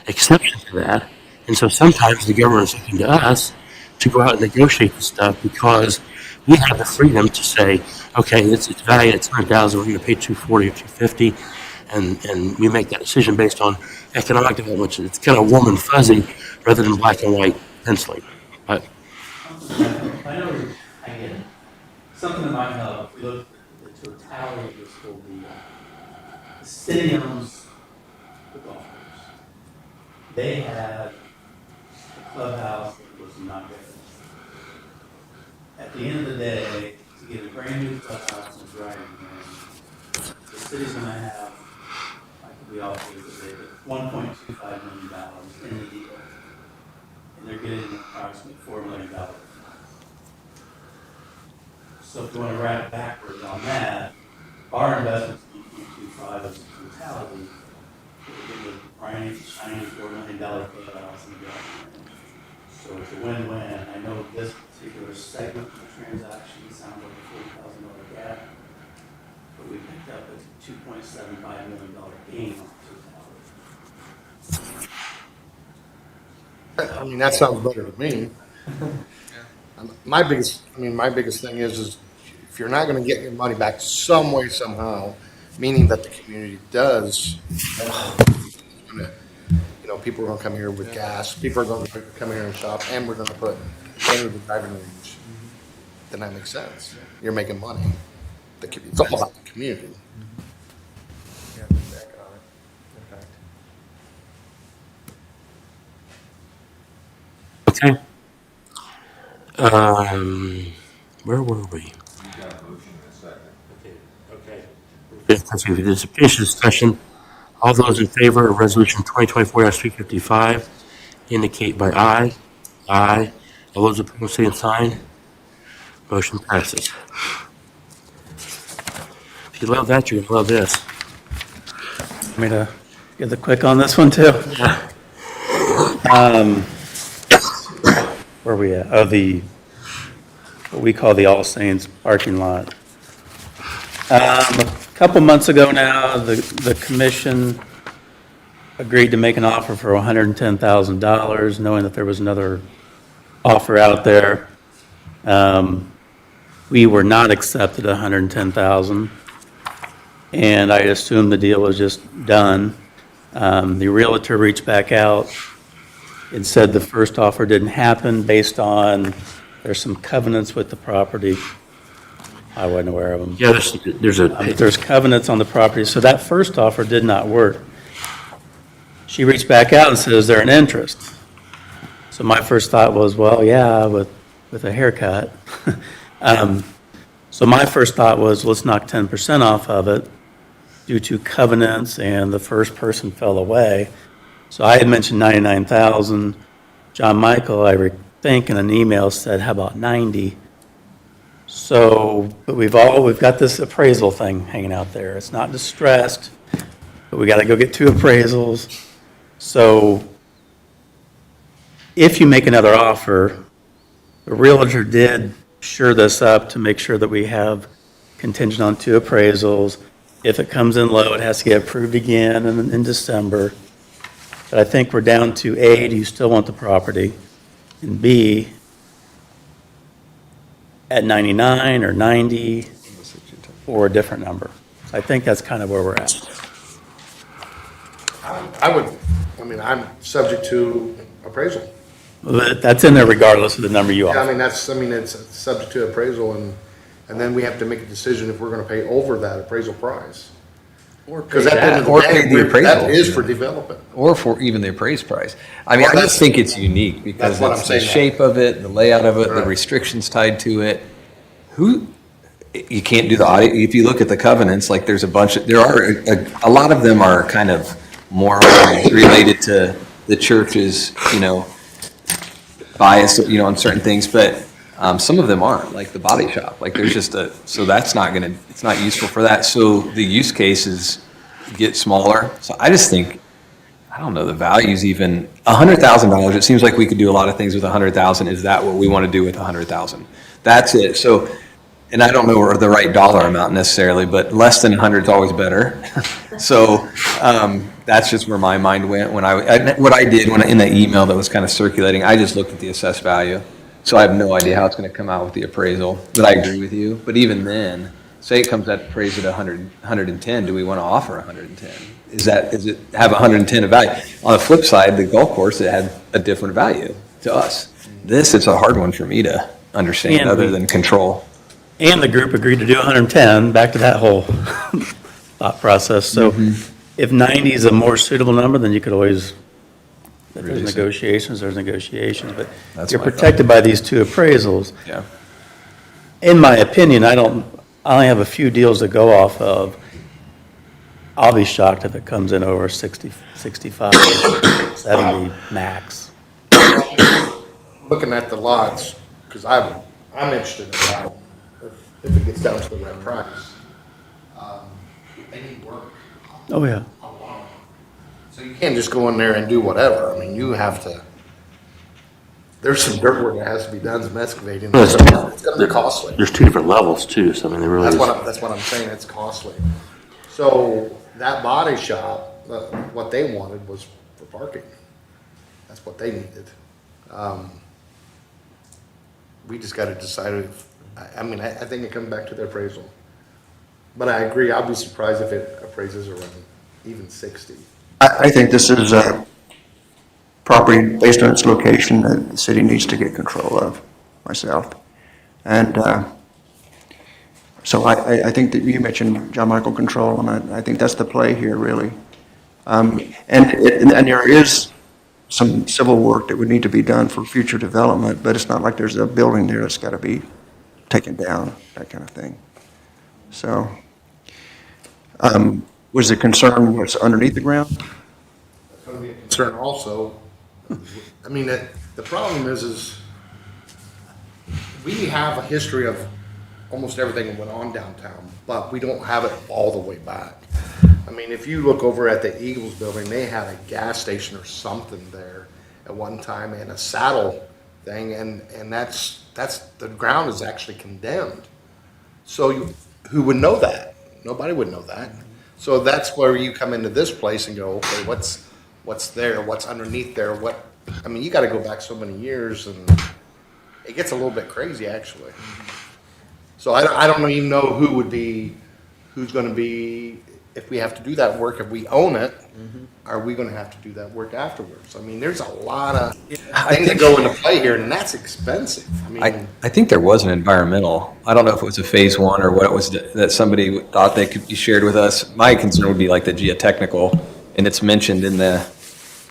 exception to that, and so sometimes the government is looking to us to go out and negotiate the stuff because we have the freedom to say, okay, it's valued at $100,000, we're going to pay $240 or $250, and we make that decision based on economic development. It's kind of warm and fuzzy rather than black and white penciling. But I know, I get it. Something that might help, if we look at the totality of this whole deal. The city owns the golf course. They had a clubhouse that was not good. At the end of the day, to get a brand new clubhouse and driving range, the city's gonna have, like we all do today, $1.25 million in the deal. And they're getting approximately $4 million. So if you want to wrap backwards on that, our investment's 1.25 as a totality. We're getting a brand shiny $4 million clubhouse in the government. So it's a win-win. I know this particular segment of the transaction sounds like a $40,000 gap, but we picked up a $2.75 million gain on the totality. I mean, that sounds better to me. My biggest thing is if you're not going to get your money back some way, somehow, meaning that the community does, people are going to come here with gas, people are going to come here and shop, and we're going to put under the driving range, then that makes sense. You're making money. It's all about the community. Yeah, the economic impact. Okay. Where were we? Okay. Let's see, this is a patient discussion. All those in favor of resolution 2024-355 indicate by aye. Aye. All those opposed, same sign. Motion passes. If you love that, you're gonna love this. Want me to get the quick on this one too? Yeah. Where are we at? Oh, what we call the All Saints parking lot. A couple months ago now, the commission agreed to make an offer for $110,000, knowing that there was another offer out there. We were not accepted $110,000, and I assumed the deal was just done. The realtor reached back out and said the first offer didn't happen based on, there's some covenants with the property. I wasn't aware of them. Yeah, there's a, There's covenants on the property, so that first offer did not work. She reached back out and said, is there an interest? So my first thought was, well, yeah, with a haircut. So my first thought was, let's knock 10% off of it due to covenants, and the first person fell away. So I had mentioned 99,000. John Michael, I think in an email said, how about 90? So, but we've got this appraisal thing hanging out there. It's not distressed, but we got to go get 2 appraisals. So if you make another offer, the realtor did sure this up to make sure that we have contingent on 2 appraisals. If it comes in low, it has to get approved again in December. But I think we're down to A, do you still want the property? And B, at 99 or 90 or a different number. I think that's kind of where we're at. I'm subject to appraisal. But that's in there regardless of the number you Yeah, offer. it's subject to appraisal, and then we have to make a decision if we're gonna pay over that appraisal price. Because at the end of Or the pay day, the appraisal. that is for development. Or for even the appraised price. I mean, Well, I just think it's unique because that's what I'm it's the saying. shape of it, the layout of it, the Right. restrictions tied to it. You can't do the audit. If you look at the covenants, like there's a bunch of, there are, a lot of them are kind of more related to the church's, bias, on certain things, but some of them aren't, like the body shop. Like there's just so that's it's not useful for that. So the use cases get smaller. So I just think, I don't know, the value's even $100,000. It seems like we could do a lot of things with 100,000. Is that what we want to do with 100,000? That's it. So, and I don't know the right dollar amount necessarily, but less than 100 is always better. So that's just where my mind went when what I did in that email that was kind of circulating. I just looked at the assessed value. So I have no idea how it's going to come out with the appraisal, but I agree with you. But even then, say it comes at appraised at 100, 110, do we want to offer 110? Is it have 110 of value? On the flip side, the golf course, it had a different value to us. This, it's a hard one for me to understand And other than control. And the group agreed to do 110, back to that whole thought process. So if 90 is a more suitable number, then you could always, if there's Reduce it. there's negotiations. But That's you're my thought. protected by these 2 appraisals. Yeah. In my opinion, I only have a few deals to go off of. I'll be shocked if it comes in over 60, 65, 70 max. Looking at the lots, because I'm interested in that, if it gets down to the right price. They need work. Oh, yeah. So you can't just go in there and do whatever. I mean, you have to, there's some dirt work that has to be done, some excavating. Well, It's gonna be costly. there's 2 different levels too, so I mean, there really is. That's what I'm saying, it's costly. So that body shop, what they wanted was for parking. That's what they needed. We just gotta decide if, I think it comes back to the appraisal. But I agree, I'll be surprised if it appraises around even 60. I think this is a property based on its location that the city needs to get control of. myself. And so I think that you mentioned John Michael control, and I think that's the play here, really. And there is some civil work that would need to be done for future development, but it's not like there's a building there that's got to be taken down, that kind of thing. So, was the concern what's underneath the ground? That's going to be a concern also. I mean, the problem is we have a history of almost everything that went on downtown, but we don't have it all the way back. I mean, if you look over at the Eagles building, they had a gas station or something there at one time and a saddle thing, and that's the ground is actually condemned. So who would know that? Nobody would know that. So that's where you come into this place and go, okay, what's there? What's underneath there? I mean, you got to go back so many years, and it gets a little bit crazy, actually. So I don't even know who's going to be, if we have to do that work, if we own it, are we going to have to do that work afterwards? I mean, there's a lot of things that go into play here, and that's expensive. I mean, I think there was an environmental, I don't know if it was a phase one or what it was that somebody thought they could be shared with us. My concern would be like the geotechnical, and it's mentioned in the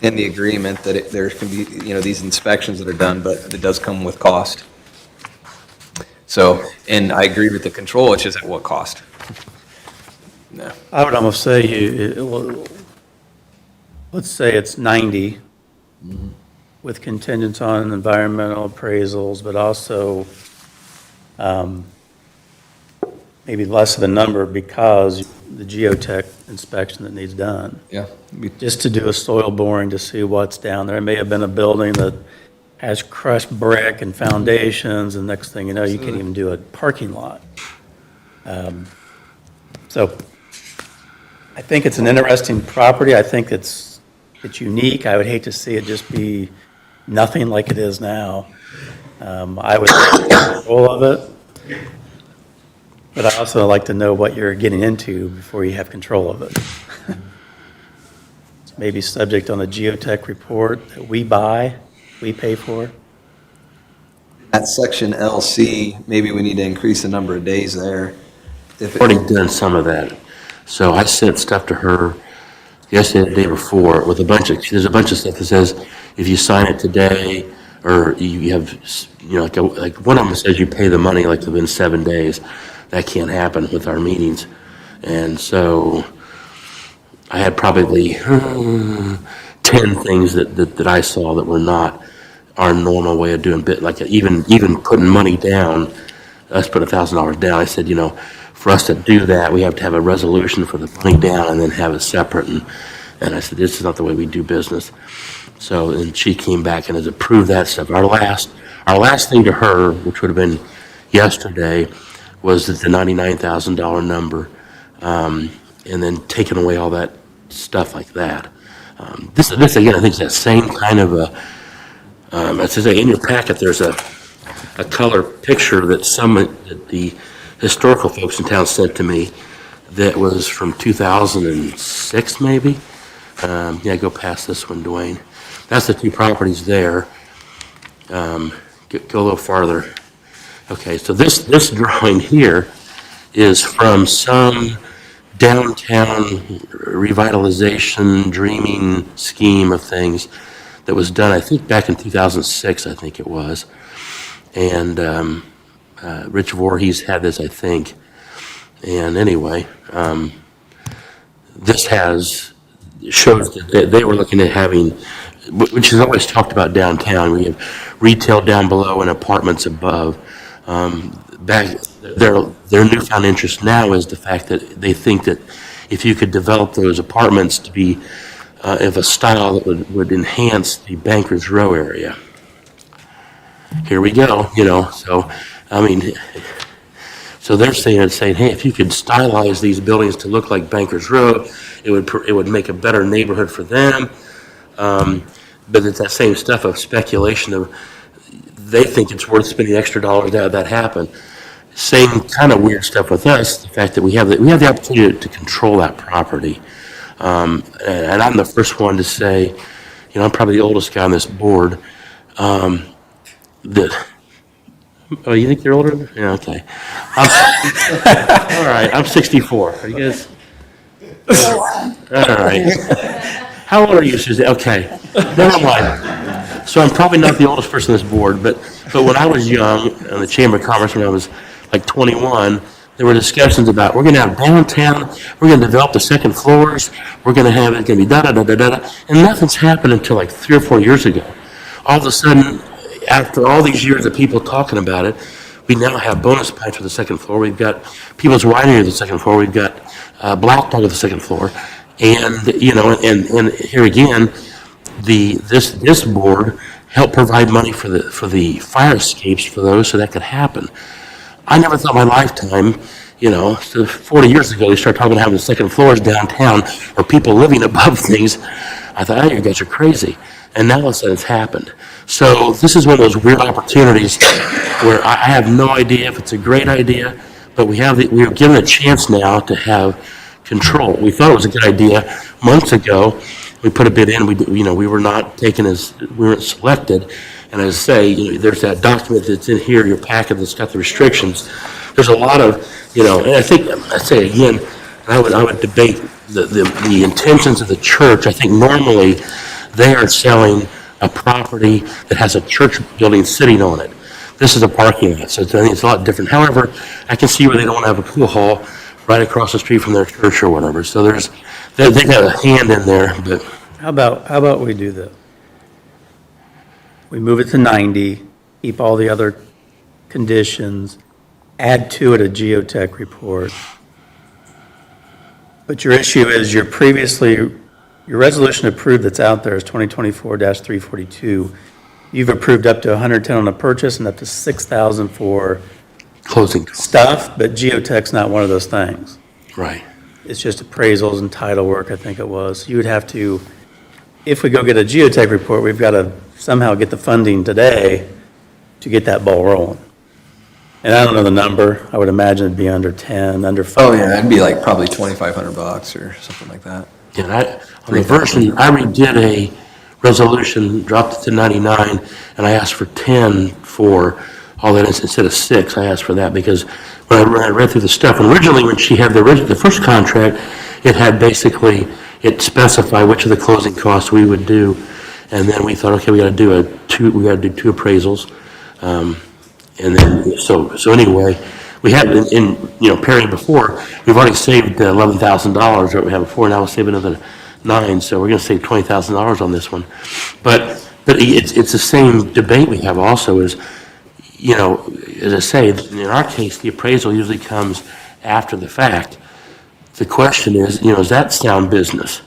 agreement that there can be, these inspections that are done, but it does come with cost. So, and I agree with the control, it's just at what cost? No. I would almost say let's say it's 90 with contingents on environmental appraisals, but also maybe less of a number because the geotech inspection that needs done. Yeah. Just to do a soil boring to see what's down there. It may have been a building that has crushed brick and foundations, and next thing you know, you can't even do a parking lot. So I think it's an interesting property. I think it's unique. I would hate to see it just be nothing like it is now. I would take control of it, but I also like to know what you're getting into before you have control of it. It's maybe subject on a geotech report that we buy, we pay for. At section LC, maybe we need to increase the number of days there. Already done some of that. So I sent stuff to her yesterday, the day before, with there's a bunch of stuff that says if you sign it today, or you have, like one of them says you pay the money like within 7 days. That can't happen with our meetings. And so I had probably 10 things that I saw that were not our normal way of doing bit, like even putting money down, us put $1,000 down. I said, for us to do that, we have to have a resolution for the money down and then have it separate. And I said, this is not the way we do business. So, and she came back and has approved that stuff. Our last thing to her, which would have been yesterday, was the $99,000 number, and then taking away all that stuff like that. This again, I think is that same kind of a, it says in your packet, there's a color picture that the historical folks in town sent to me that was from 2006, maybe. Yeah, go past this one, Dwayne. That's the two properties there. Go a little farther. Okay, so this drawing here is from some downtown revitalization dreaming scheme of things that was done, I think, back in 2006, I think it was. And Rich Voorhees had this, I think. And anyway, this shows that they were looking at having, which is always talked about downtown. We have retail down below and apartments above. Their newfound interest now is the fact that they think that if you could develop those apartments to be of a style that would enhance the Bankers Row area. Here we go, so, I mean, so they're saying, hey, if you could stylize these buildings to look like Bankers Row, it would make a better neighborhood for them. But it's that same stuff of speculation of, they think it's worth spending extra dollars to have that happen. Same kind of weird stuff with us, the fact that we have the opportunity to control that property. And I'm the first one to say, I'm probably the oldest guy on this board, that Oh, you think you're older? Yeah, okay. All right, I'm 64. Are you guys? All right. How old are you, Susan? Okay, never mind. So I'm probably not the oldest person on this board, but when I was young, in the Chamber of Commerce, when I was like 21, there were discussions about, we're gonna have downtown, we're gonna develop the second floors, we're gonna have, it's gonna be da-da-da-da-da, and nothing's happened until like 3 or 4 years ago. All of a sudden, after all these years of people talking about it, we now have bonus points for the second floor. We've got People's Winery at the second floor. We've got Black Dog at the second floor. And, you know, and here again, this board helped provide money for the fire escapes for those so that could happen. I never thought in my lifetime, you know, so 40 years ago, they started talking about having the second floors downtown or people living above things. I thought, oh, you guys are crazy. And now all of a sudden it's happened. So this is one of those weird opportunities where I have no idea if it's a great idea, but we're given a chance now to have control. We thought it was a good idea months ago. We put a bid in. We were not taken we weren't selected. And as I say, you know, there's that document that's in here, your packet that's got the restrictions. There's a lot of, you know, and I think I say again, I would debate the intentions of the church. I think normally they are selling a property that has a church building sitting on it. This is a parking lot, so I think it's a lot different. However, I can see where they don't have a pool hall right across the street from their church or whatever. So they got a hand in there, but How about we do this? We move it to 90, keep all the other conditions, add to it a geotech report. But your issue is your resolution approved that's out there is 2024-342. You've approved up to 110 on a purchase and up to 6,000 for closing. stuff, but geotech's not one of those things. Right. It's just appraisals and title work, I think it was. You would have to, if we go get a geotech report, we've got to somehow get the funding today to get that ball rolling. And I don't know the number. I would imagine it'd be under 10, under 5. Oh, yeah, it'd be like probably $2,500 or something like that. Yeah, on the version, I redid a resolution, dropped it to 99, and I asked for 10 for all that instead of 6. I asked for that because when I read through the stuff, and originally when she had the first contract, it had basically, it specified which of the closing costs we would do, and then we thought, okay, we got to do two appraisals, and then so anyway, we had in Perry before, we've already saved $11,000 that we had before. Now we'll save another $9,000, so we're going to save $20,000 on this one. But it's the same debate we have also is, you know, as I say, in our case, the appraisal usually comes after the fact. The question is, you know, is that sound business?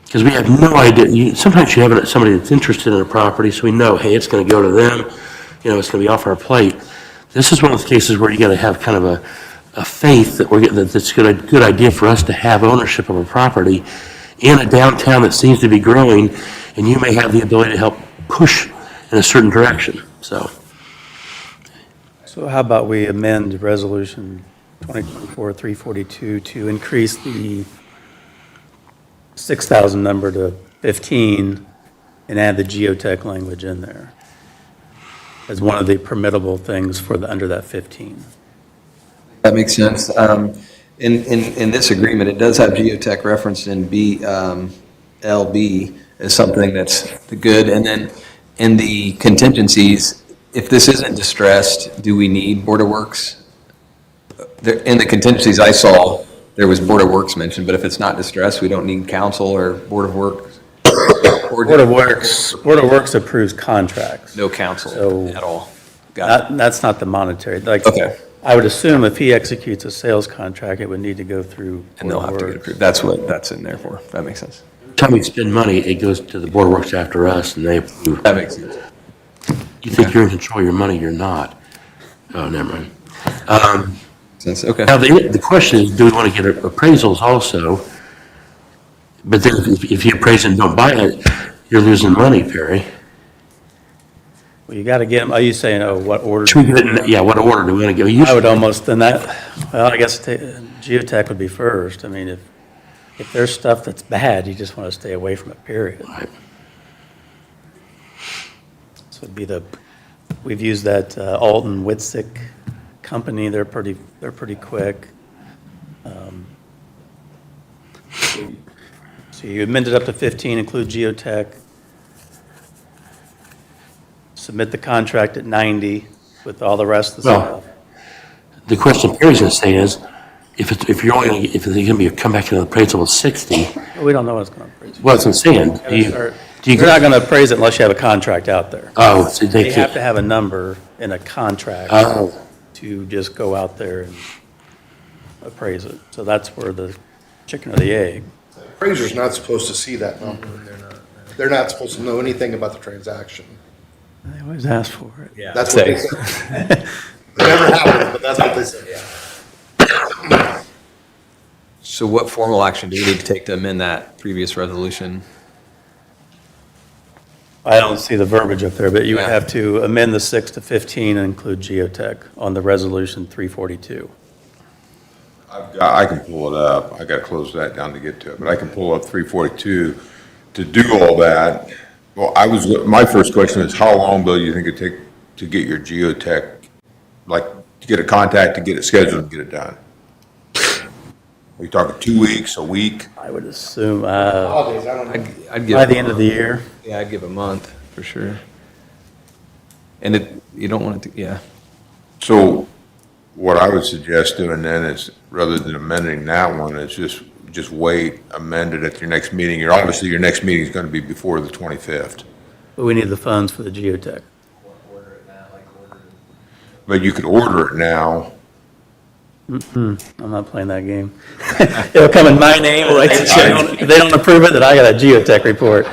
Because we have no idea. Sometimes you have somebody that's interested in a property, so we know, hey, it's going to go to them. You know, it's going to be off our plate. This is one of those cases where you got to have kind of a faith that that's a good idea for us to have ownership of a property in a downtown that seems to be growing, and you may have the ability to help push in a certain direction. So how about we amend Resolution 2024-342 to increase the 6,000 number to 15 and add the geotech language in there as one of the permittable things for under that 15. That makes sense. In this agreement, it does have geotech referenced in LB as something that's good. And then in the contingencies, if this isn't distressed, do we need Board of Works? In the contingencies I saw, there was Board of Works mentioned, but if it's not distressed, we don't need council or Board of Works? Board of Works approves contracts. No council So- at all. Got it. That's not the monetary. Like, Okay. I would assume if he executes a sales contract, it would need to go through And they'll Board have of to get Works. approved. That's what that's in there for. That makes sense. every time we spend money, it goes to the Board of Works after us, and they approve. That makes sense. You think you're in control of your money, you're not. Oh, never mind. Sense. Okay. Now, the question is, do we want to get appraisals also? But then if you appraise and don't buy it, you're losing money, Perry. Well, you got to get them, are you saying, what order? Should we get it, yeah, what order do we want to go? I would almost, then that, well, I guess geotech would be first. I mean, if there's stuff that's bad, you just want to stay away from it, period. Right. This would be the We've used that Alton Whitsick company. They're pretty quick. So you amended up to 15, include geotech. Submit the contract at 90 with all the rest of the Well, stuff. The question Perry's gonna say is, if you're only, if it's gonna be, come back to the appraisal of 60, We don't know what it's going to appraise. well, that's what I'm saying. Do you They're not going to appraise it unless you have a contract out there. Oh, so They they have to can't, have a number in a contract oh, to just go out there and appraise it. So that's where the chicken or the egg. Appraiser's not supposed to see that number. They're not supposed to know anything about the transaction. They always ask for it. Yeah. That's what they say. It never happened, but that's what they say. So what formal action do we need to take to amend that previous resolution? I don't see the verbiage up there, but you would Yeah. have to amend the 6 to 15 and include geotech on the resolution 342. I can pull it up. I got to close that down to get to it, but I can pull up 342 to do all that. Well, my first question is, how long, Bill, do you think it'd take to get your geotech, like, to get a contact, to get it scheduled and get it done? Are you talking 2 weeks, a week? I would assume Holidays, I don't know. I'd give. by the end of the year. Yeah, I'd give a month, for sure. And you don't want it to, yeah. So what I would suggest doing then is, rather than amending that one, is just wait, amend it at your next meeting. Obviously, your next meeting is going to be before the 25th. But we need the funds for the geotech. But you could order it now. I'm not playing that game. It'll come in my name. and if they don't approve it, then I got a geotech report.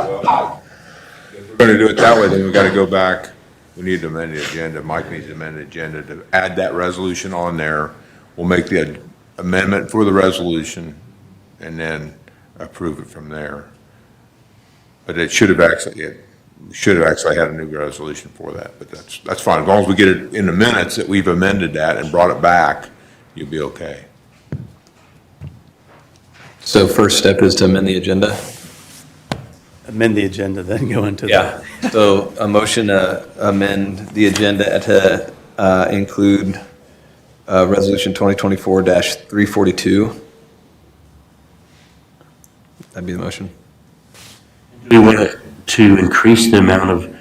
If we're going to do it that way, then we got to go back. We need to amend the agenda. Mike needs to amend the agenda to add that resolution on there. We'll make the amendment for the resolution and then approve it from there. But we should have actually had a new resolution for that, but that's fine. As long as we get it in the minutes that we've amended that and brought it back, you'll be okay. So first step is to amend the agenda? Amend the agenda, then go into the. So a motion to amend the agenda to include Resolution 2024-342. That'd be the motion. do we want to increase the amount of,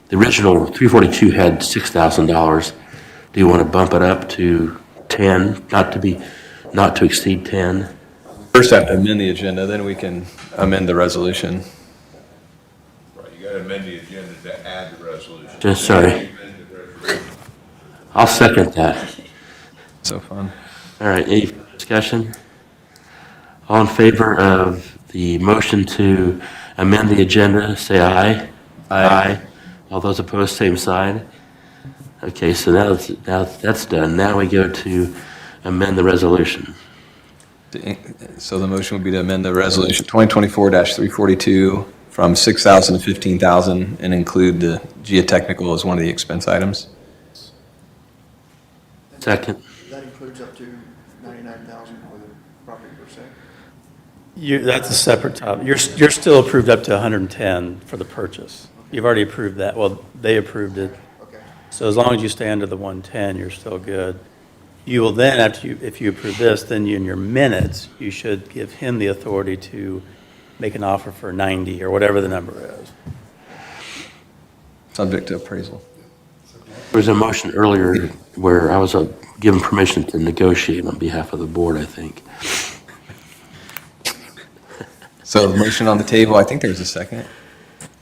the original 342 had $6,000. Do you want to bump it up to 10, not to exceed 10? First I have to amend the agenda, then we can amend the resolution. Right, you got to amend the agenda to add the resolution. Just, sorry. I'll second that. So fun. All right, any discussion? All in favor of the motion to amend the agenda, say aye. Aye. All those opposed, same sign. Okay, so now that's done. Now we go to amend the resolution. So the motion would be to amend the resolution 2024-342 from 6,000 to 15,000 and include the geotechnical as one of the expense items. Second. That includes up to 99,000 for the property per se? That's a separate topic. You're still approved up to 110 for the purchase. You've already approved that. Well, they approved it. Okay. So as long as you stay under the 110, you're still good. You will then, if you approve this, then in your minutes, you should give him the authority to make an offer for 90 or whatever the number is. Subject to appraisal. There was a motion earlier where I was given permission to negotiate on behalf of the board, I think. So the motion on the table, I think there's a second.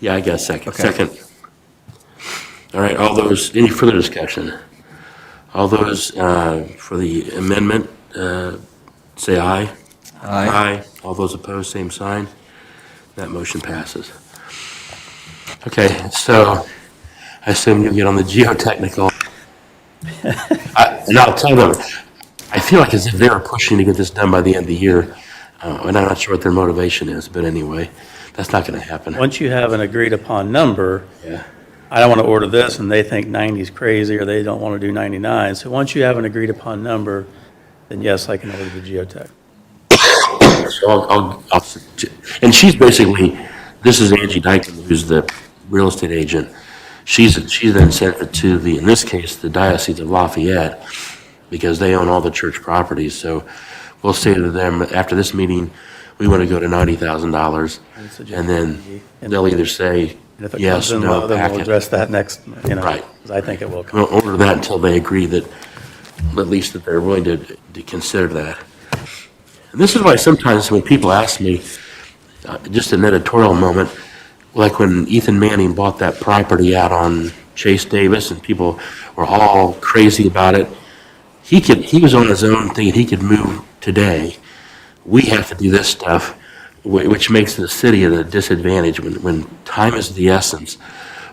Yeah, I got a second. Okay. Second. All right, all those, any further discussion? All those for the amendment, say aye. Aye. All those opposed, same sign. That motion passes. Okay, so I assume you'll get on the geotechnical. And I'll tell them, I feel like as if they were pushing to get this done by the end of the year, and I'm not sure what their motivation is, but anyway, that's not going to happen. Once you have an agreed upon number, Yeah. I don't want to order this and they think 90 is crazy or they don't want to do 99. So once you have an agreed upon number, then yes, I can order the geotech. So and she's basically, this is Angie Dyken, who's the real estate agent. She then sent it to in this case, the Diocese of Lafayette, because they own all the church properties. So we'll say to them, after this meeting, we want to go to $90,000. And then they'll either say, And if it yes, comes in no, low, then pack we'll it. address that next, Right. 'cause I think it will come. We'll order that until they agree that, at least that they're willing to consider that. And this is why sometimes when people ask me, just an editorial moment, like when Ethan Manning bought that property out on Chase Davis and people were all crazy about it, he was on his own thinking he could move today. We have to do this stuff, which makes the city at a disadvantage when time is the essence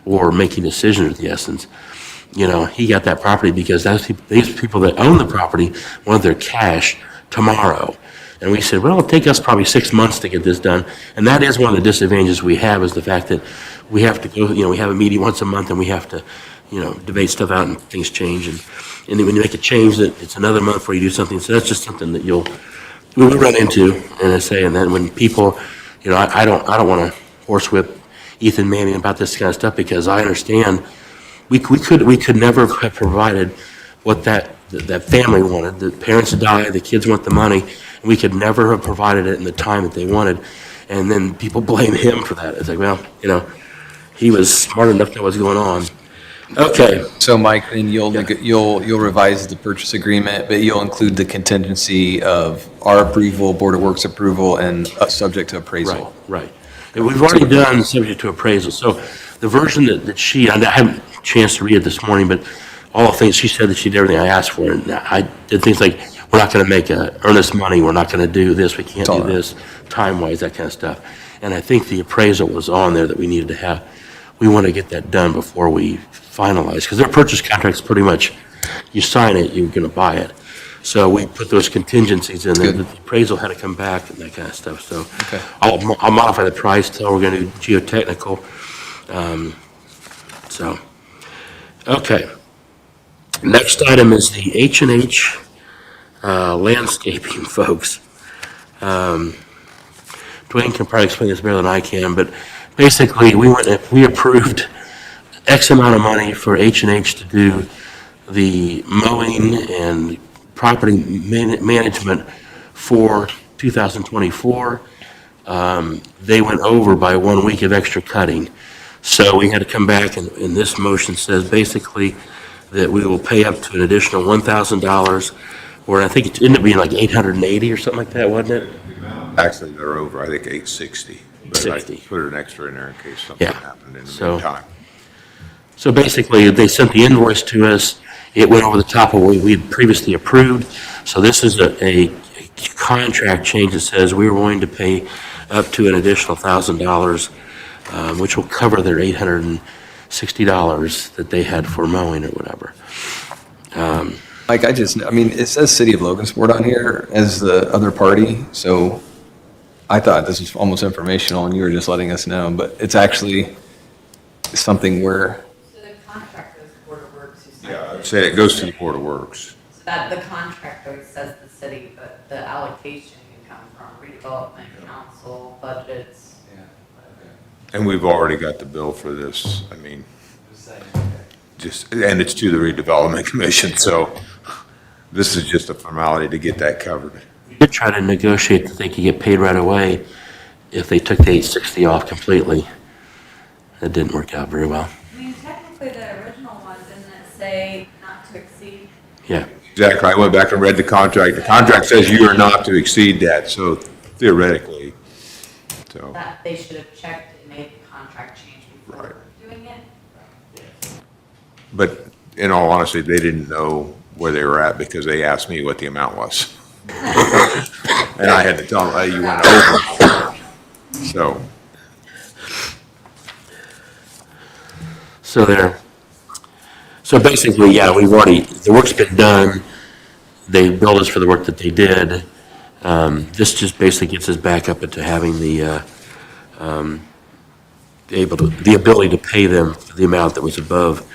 or making decisions is the essence. He got that property because these people that own the property wanted their cash tomorrow. And we said, well, it'll take us probably 6 months to get this done. And that is one of the disadvantages we have, is the fact that we have to go, we have a meeting once a month and we have to, debate stuff out and things change. And then when you make a change, it's another month before you do something. So that's just something that we run into. And I say, and then when people, I don't want to horsewhip Ethan Manning about this kind of stuff, because I understand we could never have provided what that family wanted. The parents die, the kids want the money, and we could never have provided it in the time that they wanted. And then people blame him for that. It's like, well, he was smart enough to know what's going on. Okay. So Mike, then you'll revise the purchase agreement, but you'll include the contingency of our approval, Board of Works approval, and subject to appraisal. Right. And we've already done subject to appraisal. So the version that I haven't had a chance to read it this morning, but all the things she said, that she did everything I asked for. And I did things like, we're not going to make earnest money. We're not going to do this. We can't do this time-wise, that kind of stuff. And I think the appraisal was on there that we needed to have. We want to get that done before we finalize, because their purchase contract's pretty much, you sign it, you're going to buy it. So we put those contingencies in there. The appraisal had to come back and that kind of stuff. So Okay. I'll modify the price till we're going to do geotechnical. Okay. Next item is the H&H landscaping folks. Dwayne can probably explain this better than I can, but basically we approved X amount of money for H&H to do the mowing and property management for 2024. They went over by 1 week of extra cutting. So we had to come back, and this motion says basically that we will pay up to an additional $1,000, or I think it ended up being like 880 or something like that, wasn't it? Actually, they're over, I think, 860. But I 860. put an extra in there in case something Yeah. happened in the So- meantime. So basically, they sent the invoice to us. It went over the top of what we'd previously approved. So this is a contract change that says we're going to pay up to an additional $1,000, which will cover their $860 that they had for mowing or whatever. Mike, it says City of Logansport on here as the other party, so I thought this was almost informational and you were just letting us know, but it's actually something where, So the contract goes to Board of Works, who signs Yeah, I'd it. say it goes to the Board of Works. So that, the contract always says the city, but the allocation can come from redevelopment, council, budgets. And we've already got the bill for this, and it's to the Redevelopment Commission, so this is just a formality to get that covered. We did try to negotiate that they could get paid right away if they took the $860 off completely. That didn't work out very well. I mean, technically, the original one, didn't it say not to exceed? Yeah. Exactly, I went back and read the contract. The contract says you are not to exceed that, so theoretically, so. That they should have checked and made the contract change before Right. doing it? But in all honesty, they didn't know where they were at because they asked me what the amount was. And I had to tell them, hey, you went over. So basically, yeah, the work's been done. They billed us for the work that they did. This just basically gets us back up into having the ability to pay them for the amount that was above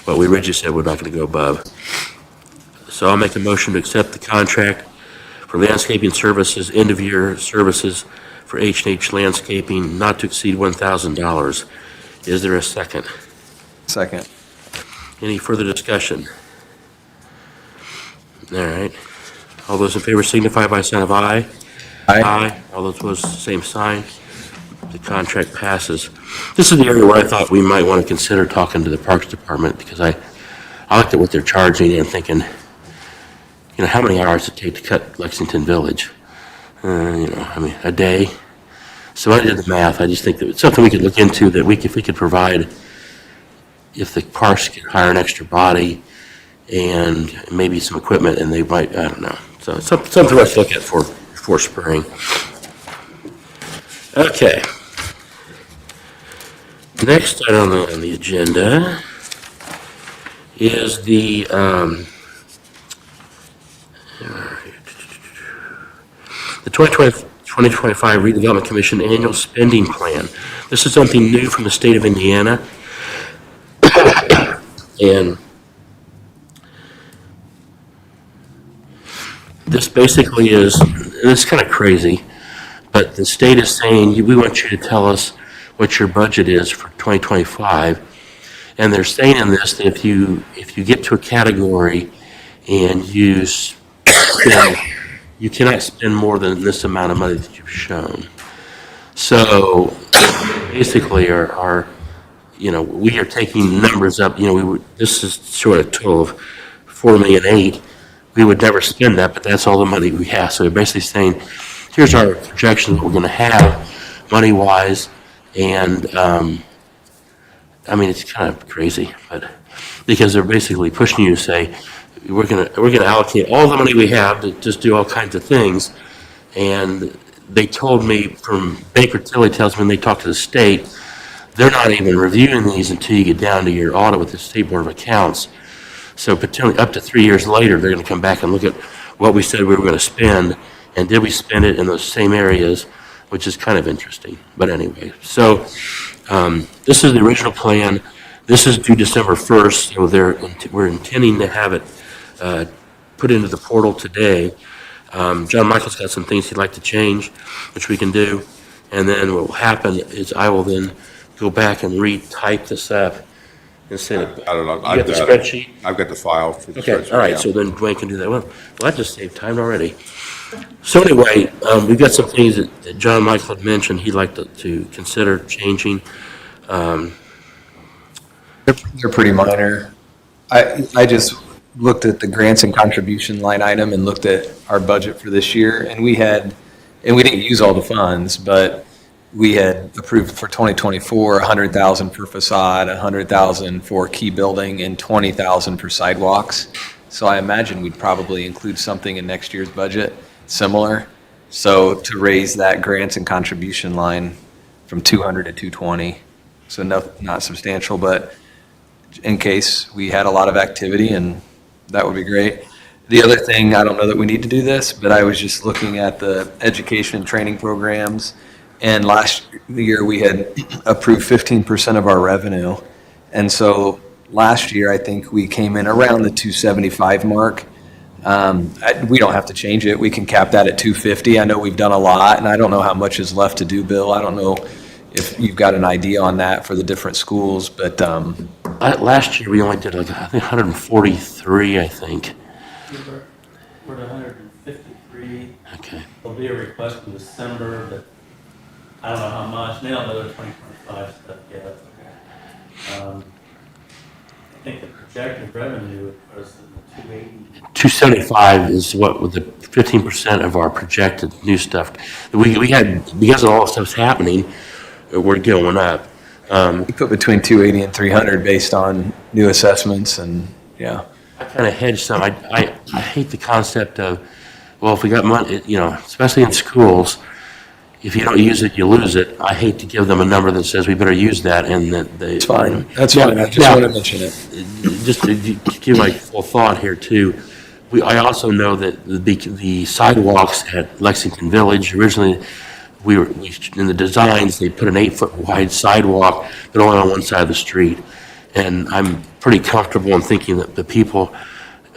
what we originally said we're not going to go above. So I'll make a motion to accept the contract for landscaping services, end-of-year services for H&H Landscaping, not to exceed $1,000 Is there a second? Second. Any further discussion? All right. All those in favor signify by a sign of aye. Aye. All those opposed, same sign. The contract passes. This is the area where I thought we might want to consider talking to the Parks Department, because I looked at what they're charging and thinking, how many hours it take to cut Lexington Village? I mean, a day. So I did the math. I just think that it's something we could look into, that if we could provide, if the parks could hire an extra body and maybe some equipment, and they might, I don't know. So it's something for us to look at for spring. Okay. Next item on the agenda is the 2025 Redevelopment Commission Annual Spending Plan. This is something new from the state of Indiana. And this basically is, it's kind of crazy, but the state is saying, we want you to tell us what your budget is for 2025. And they're saying in this that if you get to a category and you cannot spend more than this amount of money that you've shown. So basically we are taking numbers up, this is sort of total of $4.8 million. We would never spend that, but that's all the money we have. So they're basically saying, here's our projection that we're going to have money-wise, and it's kind of crazy, but because they're basically pushing you to say, we're going to allocate all the money we have to just do all kinds of things. And they told me, from Baker Tilly tells me when they talk to the state, they're not even reviewing these until you get down to your audit with the State Board of Accounts. So potentially up to 3 years later, they're going to come back and look at what we said we were going to spend, and did we spend it in those same areas, which is kind of interesting. But anyway, so this is the original plan. This is due December 1st, so we're intending to have it put into the portal today. John Michael's got some things he'd like to change, which we can do. And then what will happen is I will then go back and retype this up instead of, I don't know. you got the spreadsheet? I've got the file for the Okay, spreadsheet. all right, yeah. so then Dwayne can do that. Well, that just saved time already. So anyway, we've got some things that John Michael had mentioned he'd like to consider changing. They're pretty minor. I just looked at the grants and contribution line item and looked at our budget for this year, and we didn't use all the funds, but we had approved for 2024, $100,000 for facade, $100,000 for key building, and $20,000 for sidewalks. So I imagine we'd probably include something in next year's budget similar. So to raise that grants and contribution line from 200 to 220, so not substantial, but in case we had a lot of activity, and that would be great. The other thing, I don't know that we need to do this, but I was just looking at the education and training programs. And last year we had approved 15% of our revenue. And so last year, I think we came in around the 275 mark. We don't have to change it. We can cap that at 250. I know we've done a lot, and I don't know how much is left to do, Bill. I don't know if you've got an idea on that for the different schools, but Last year, we only did I think 143, I think. We're at 153. Okay. There'll be a request in December, but I don't know how much. They don't know the 2025 stuff yet. I think the projected revenue was in the 280. 275 is what, with the 15% of our projected new stuff. We had, because of all the stuff's happening, we're going up. we put between 280 and 300 based on new assessments, and yeah. I kind of hedge some. I hate the concept of, well, if we got money, especially in schools, if you don't use it, you lose it. I hate to give them a number that says we better use that, and that they. It's fine. That's Yeah, fine. I just now, want to mention it. Just to give my full thought here too, I also know that the sidewalks at Lexington Village, originally, we in the designs, they put an 8-foot wide sidewalk, but only on one side of the street. And I'm pretty comfortable in thinking that the people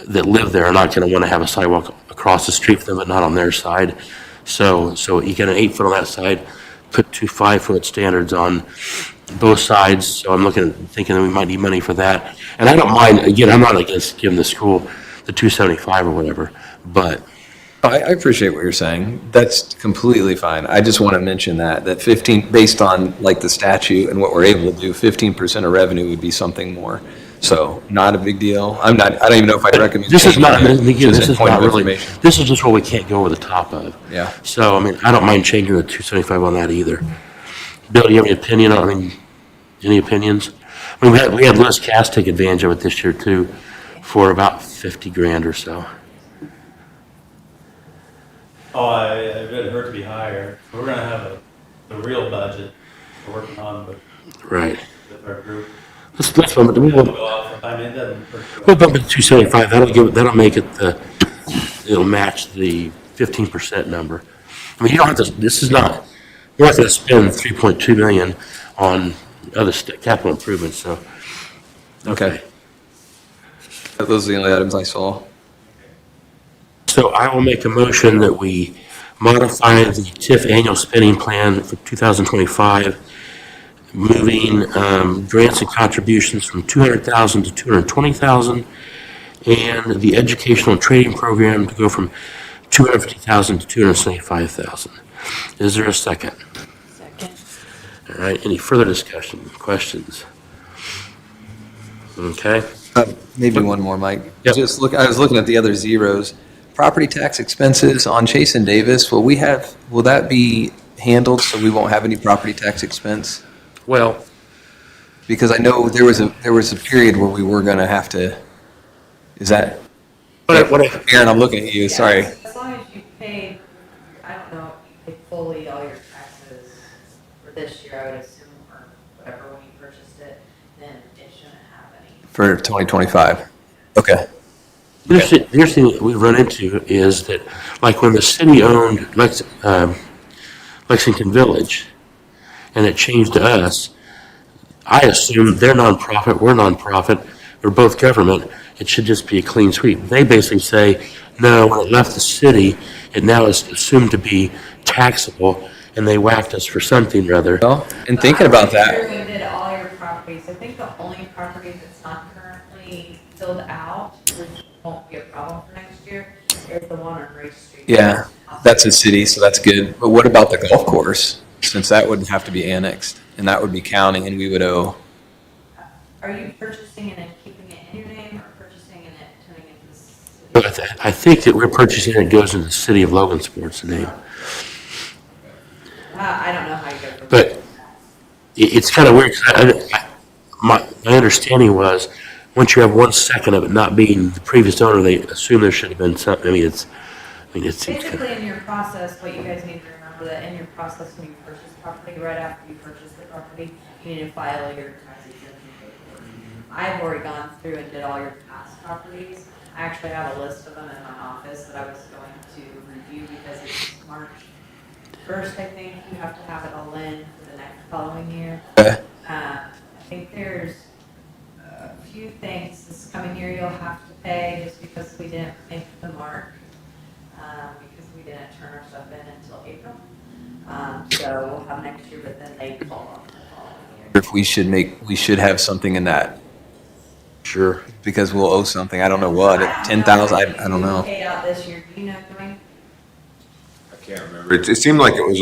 that live there are not going to want to have a sidewalk across the street for them, but not on their side. So you get an 8-foot on that side, put 2 5-foot standards on both sides, so I'm thinking that we might need money for that. And I don't mind, again, I'm not against giving the school the 275 or whatever, but I appreciate what you're saying. That's completely fine. I just want to mention that 15, based on like the statute and what we're able to do, 15% of revenue would be something more. So not a big deal. I don't even know if I'd recommend. this is not, changing it. again, Just this a is point not of really, information. this is just what we can't go over the top of. Yeah. So, I mean, I don't mind changing the 275 on that either. Bill, do you have any opinion on, any opinions? I mean, we had Lewis Cass take advantage of it this year too, for about 50 grand or so. Oh, it'd hurt to be higher. We're gonna have a real budget we're working on Right. with our group. Let's bump it, We'll go off, I mean, it doesn't hurt. we'll bump it to 275, that'll make it it'll match the 15% number. I mean, you don't have to, this is not, we're not gonna spend 3.2 million on other capital improvements, so. Okay. Those are the only items I saw. So I will make a motion that we modify the TIF annual spending plan for 2025, moving grants and contributions from 200,000 to 220,000, and the educational and training program to go from 250,000 to 275,000. Is there a second? Second. All right, any further discussion, questions? Okay, Maybe one more, Mike. Yep. I was looking at the other zeros. Property tax expenses on Chase and Davis, will that be handled so we won't have any property tax expense? well, Because I know there was a period where we were gonna have to, is that? Aaron, I'm looking at you, sorry. As long as you pay, I don't know, if you pay fully all your taxes for this year, I would assume, or whatever, when you purchased it, then it shouldn't have any. For 2025? Okay. the other thing that we've run into is that, like when the city owned Lexington Village, and it changed to us, I assume they're nonprofit, we're nonprofit, we're both government, it should just be a clean sweep. They basically say, no, when it left the city, it now is assumed to be taxable, and they whacked us for something or other. Well, and thinking about that, We did all your properties. I think the only property that's not currently filled out, which won't be a problem for next year, is the one on Race Street. yeah, that's a city, so that's good. But what about the golf course? Since that would have to be annexed, and that would be county, and we would owe, Are you purchasing it and keeping it in your name, or purchasing it and turning it into the city? But I think that we're purchasing it goes into the city of Logansport's name. I don't know how you go from. But it's kind of weird, 'cause my understanding was, once you have 1 second of it not being the previous owner, they assume there should have been something, it seems kind of. Basically, in your process, what you guys need to remember, that in your process, when you purchase property, right after you purchase the property, you need to file your tax exemption paperwork. I've already gone through and did all your past properties. I actually have a list of them in my office that I was going to review because it's March 1st, I think. You have to have it all in for the next following year. okay, I think there's a few things this coming year you'll have to pay just because we didn't make the mark, because we didn't turn our stuff in until April. So we'll have next year, but then they fall off the following year. if we should have something in that, Sure. because we'll owe something, I don't know what, 10,000, I don't know. Paid out this year, do you know, Dwayne? I can't remember. It seemed like it was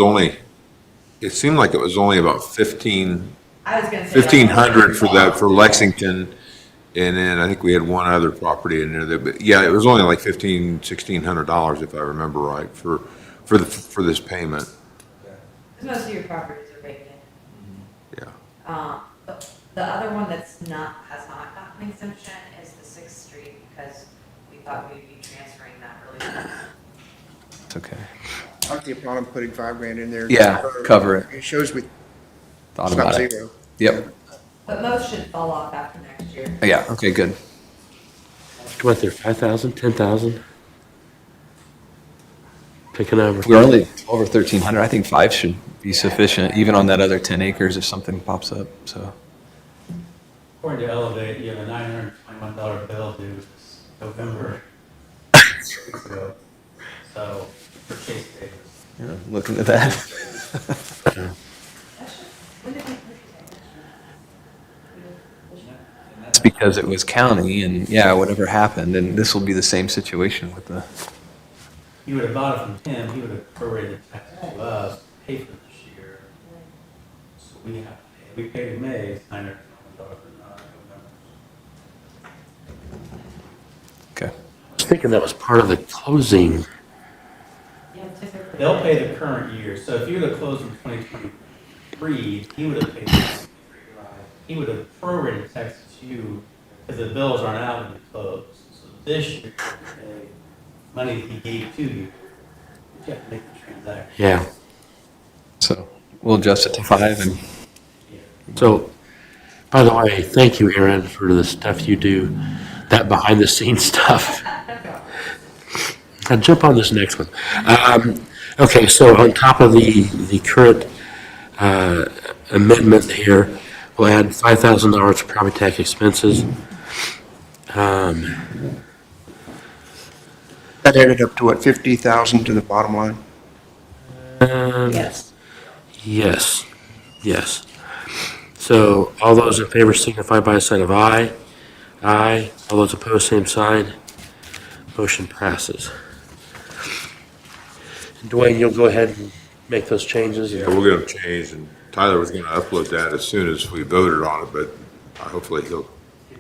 only about 15, I was gonna say. 1,500 for that, for Lexington. And then I think we had one other property in there that, but yeah, it was only like $1,600 if I remember right for this payment. Because most of your properties are vacant. Yeah. The other one has not gotten exemption is the 6th Street, because we thought we'd be transferring that really soon. It's okay. I like the upon them putting $5,000 in there. Yeah, cover it. It shows we, Thought it's not about it. zero. Yep, But most should fall off after next year. yeah, okay, good. What, there, 5,000, 10,000? Pick a number. We're only over 1,300, I think 5 should be sufficient, even on that other 10 acres if something pops up, so. According to Elevate, you have a $921 bill due this November, 6 weeks ago. So, for Chase Davis. Yeah, looking at that. When did we put it? because it was county and, yeah, whatever happened, and this will be the same situation with the, You would have bought it from him, he would have prorated tax to us, pay for this year. So we have to pay, we paid in May, it's $900 for November. okay. I was thinking that was part of the closing. They'll pay the current year, so if you would have closed in 2023, he would have paid tax. He would have prorated taxes to you, because the bills aren't out when you close. So this year, you pay money he gave to you, but you have to make the transaction. Yeah. So we'll adjust it to 5 and, So, by the way, thank you, Aaron, for the stuff you do, that behind the scenes stuff. Now jump on this next one. Okay, so on top of the current amendment here, we'll add $5,000 for property tax expenses. That added up to what, 50,000 to the bottom line? Yes. Yes, yes. So all those in favor signify by a sign of aye. Aye. All those opposed, same sign. Motion passes. Dwayne, you'll go ahead and make those changes? Yeah, we'll get them changed, and Tyler was gonna upload that as soon as we voted on it, but hopefully he'll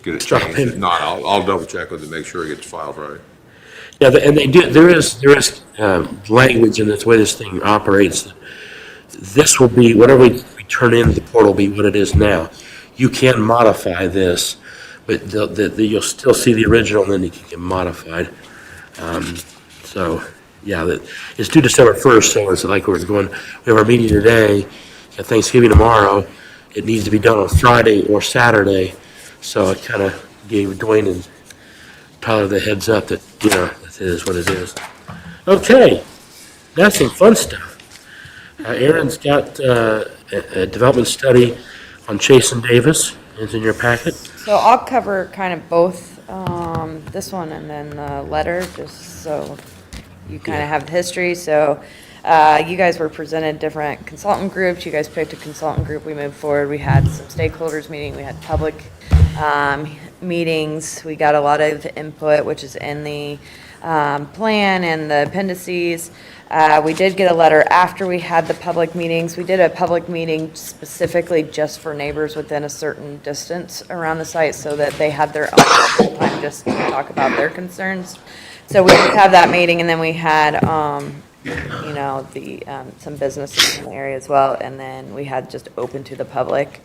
get it Drop changed. in. If not, I'll double check with him, make sure it gets filed right. Yeah, and they do, there is language in the way this thing operates. This will be, whatever we turn in the portal will be what it is now. You can modify this, but you'll still see the original, and then it can get modified. So, yeah, it's due December 1st, so it's like we're going, we have our meeting today, got Thanksgiving tomorrow. It needs to be done on Friday or Saturday, so I kind of gave Dwayne and Tyler the heads up that, it is what it is. Okay, that's some fun stuff. Aaron's got a development study on Chase and Davis. It's in your packet. So I'll cover kind of both, this one and then the letter, just so you kind of have the history. So you guys were presented different consultant groups. You guys picked a consultant group. We moved forward. We had some stakeholders meeting. We had public meetings. We got a lot of input, which is in the plan and the appendices. We did get a letter after we had the public meetings. We did a public meeting specifically just for neighbors within a certain distance around the site so that they had their own time just to talk about their concerns. So we did have that meeting, and then we had, some businesses in the area as well, and then we had just open to the public.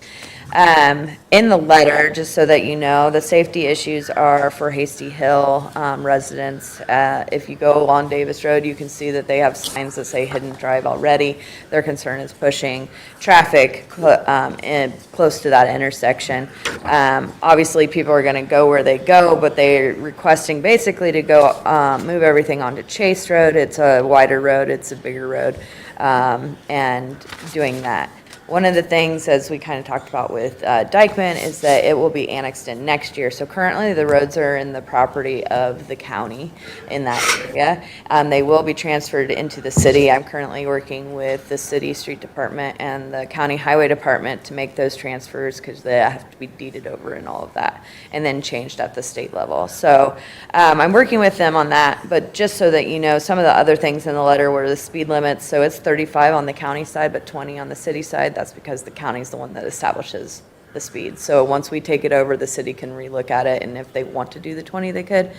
In the letter, just so that you know, the safety issues are for Hasty Hill residents. If you go along Davis Road, you can see that they have signs that say Hidden Drive already. Their concern is pushing traffic close to that intersection. Obviously, people are going to go where they go, but they're requesting basically to go move everything onto Chase Road. It's a wider road, it's a bigger road, and doing that. One of the things, as we kind of talked about with Dykeman, is that it will be annexed in next year. So currently, the roads are in the property of the county in that area. They will be transferred into the city. I'm currently working with the city street department and the county highway department to make those transfers because they have to be deeded over and all of that, and then changed at the state level. So I'm working with them on that, but just so that you know, some of the other things in the letter were the speed limits. So it's 35 on the county side, but 20 on the city side. That's because the county's the one that establishes the speed. So once we take it over, the city can relook at it, and if they want to do the 20, they could.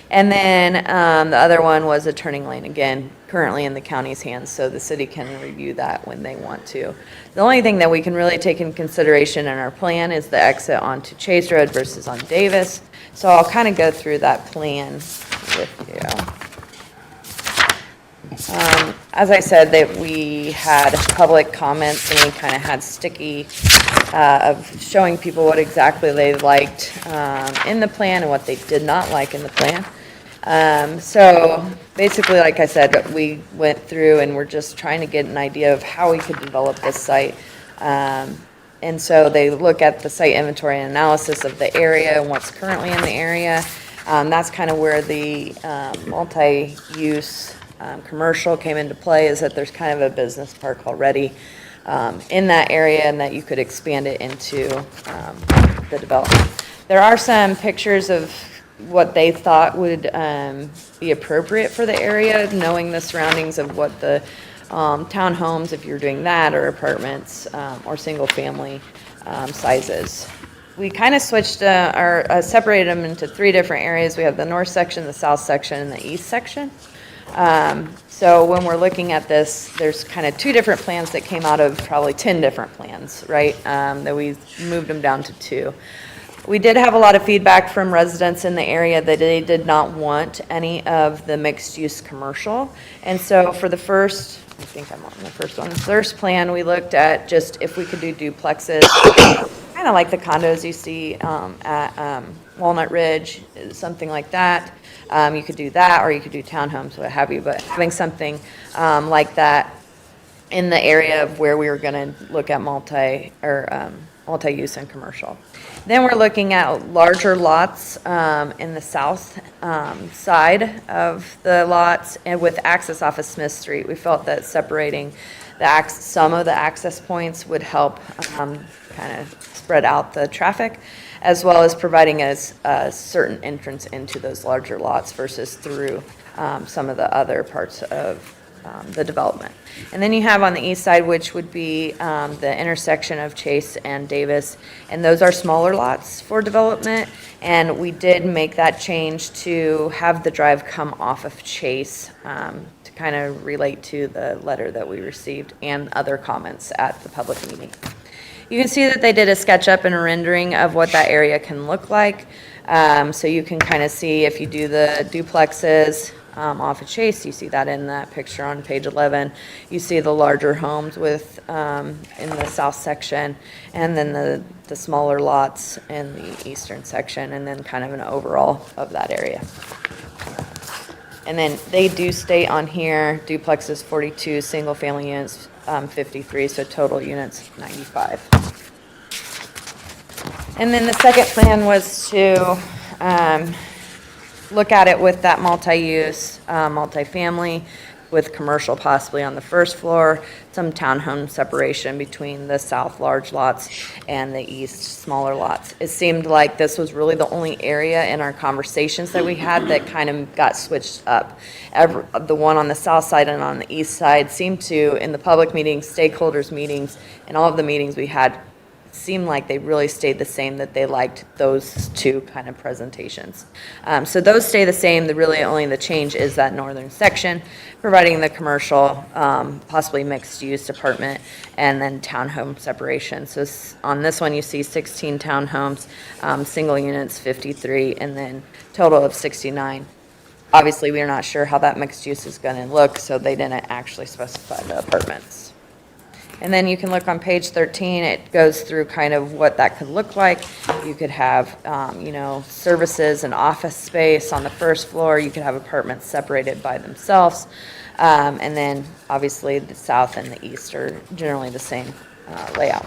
And then the other one was a turning lane, again, currently in the county's hands, so the city can review that when they want to. The only thing that we can really take in consideration in our plan is the exit onto Chase Road versus on Davis. So I'll kind of go through that plan with you. As I said, that we had public comments, and we kind of had sticky of showing people what exactly they liked in the plan and what they did not like in the plan. So basically, like I said, we went through and we're just trying to get an idea of how we could develop this site. And so they look at the site inventory and analysis of the area and what's currently in the area. That's kind of where the multi-use commercial came into play, is that there's kind of a business park already in that area, and that you could expand it into the development. There are some pictures of what they thought would be appropriate for the area, knowing the surroundings of what the townhomes, if you're doing that, or apartments, or single-family sizes. We kind of switched or separated them into 3 different areas. We have the north section, the south section, and the east section. So when we're looking at this, there's kind of 2 different plans that came out of probably 10 different plans, right? That we moved them down to 2. We did have a lot of feedback from residents in the area that they did not want any of the mixed-use commercial. And so for the first, I think I'm on the first one, the first plan, we looked at just if we could do duplexes, kind of like the condos you see at Walnut Ridge, something like that. You could do that, or you could do townhomes, what have you, but having something like that in the area of where we were going to look at multi-use and commercial. Then we're looking at larger lots in the south side of the lots and with access off of Smith Street. We felt that separating some of the access points would help kind of spread out the traffic, as well as providing us a certain entrance into those larger lots versus through some of the other parts of the development. And then you have on the east side, which would be the intersection of Chase and Davis, and those are smaller lots for development. And we did make that change to have the drive come off of Chase to kind of relate to the letter that we received and other comments at the public meeting. You can see that they did a SketchUp and a rendering of what that area can look like. So you can kind of see if you do the duplexes off of Chase, you see that in that picture on page 11. You see the larger homes with in the south section, and then the smaller lots in the eastern section, and then kind of an overall of that area. And then they do state on here, duplexes 42, single family units 53, so total units 95. And then the second plan was to look at it with that multi-use, multifamily, with commercial possibly on the first floor, some townhome separation between the south large lots and the east smaller lots. It seemed like this was really the only area in our conversations that we had that kind of got switched up. The one on the south side and on the east side seemed to, in the public meetings, stakeholders meetings, and all of the meetings we had, seemed like they really stayed the same, that they liked those 2 kind of presentations. So those stay the same. Really only the change is that northern section, providing the commercial, possibly mixed-use apartment, and then townhome separation. So on this one, you see 16 townhomes, single units 53, and then total of 69. Obviously, we're not sure how that mixed use is going to look, so they didn't actually specify the apartments. And then you can look on page 13, it goes through kind of what that could look like. You could have, services and office space on the first floor. You could have apartments separated by themselves. And then obviously the south and the east are generally the same layout.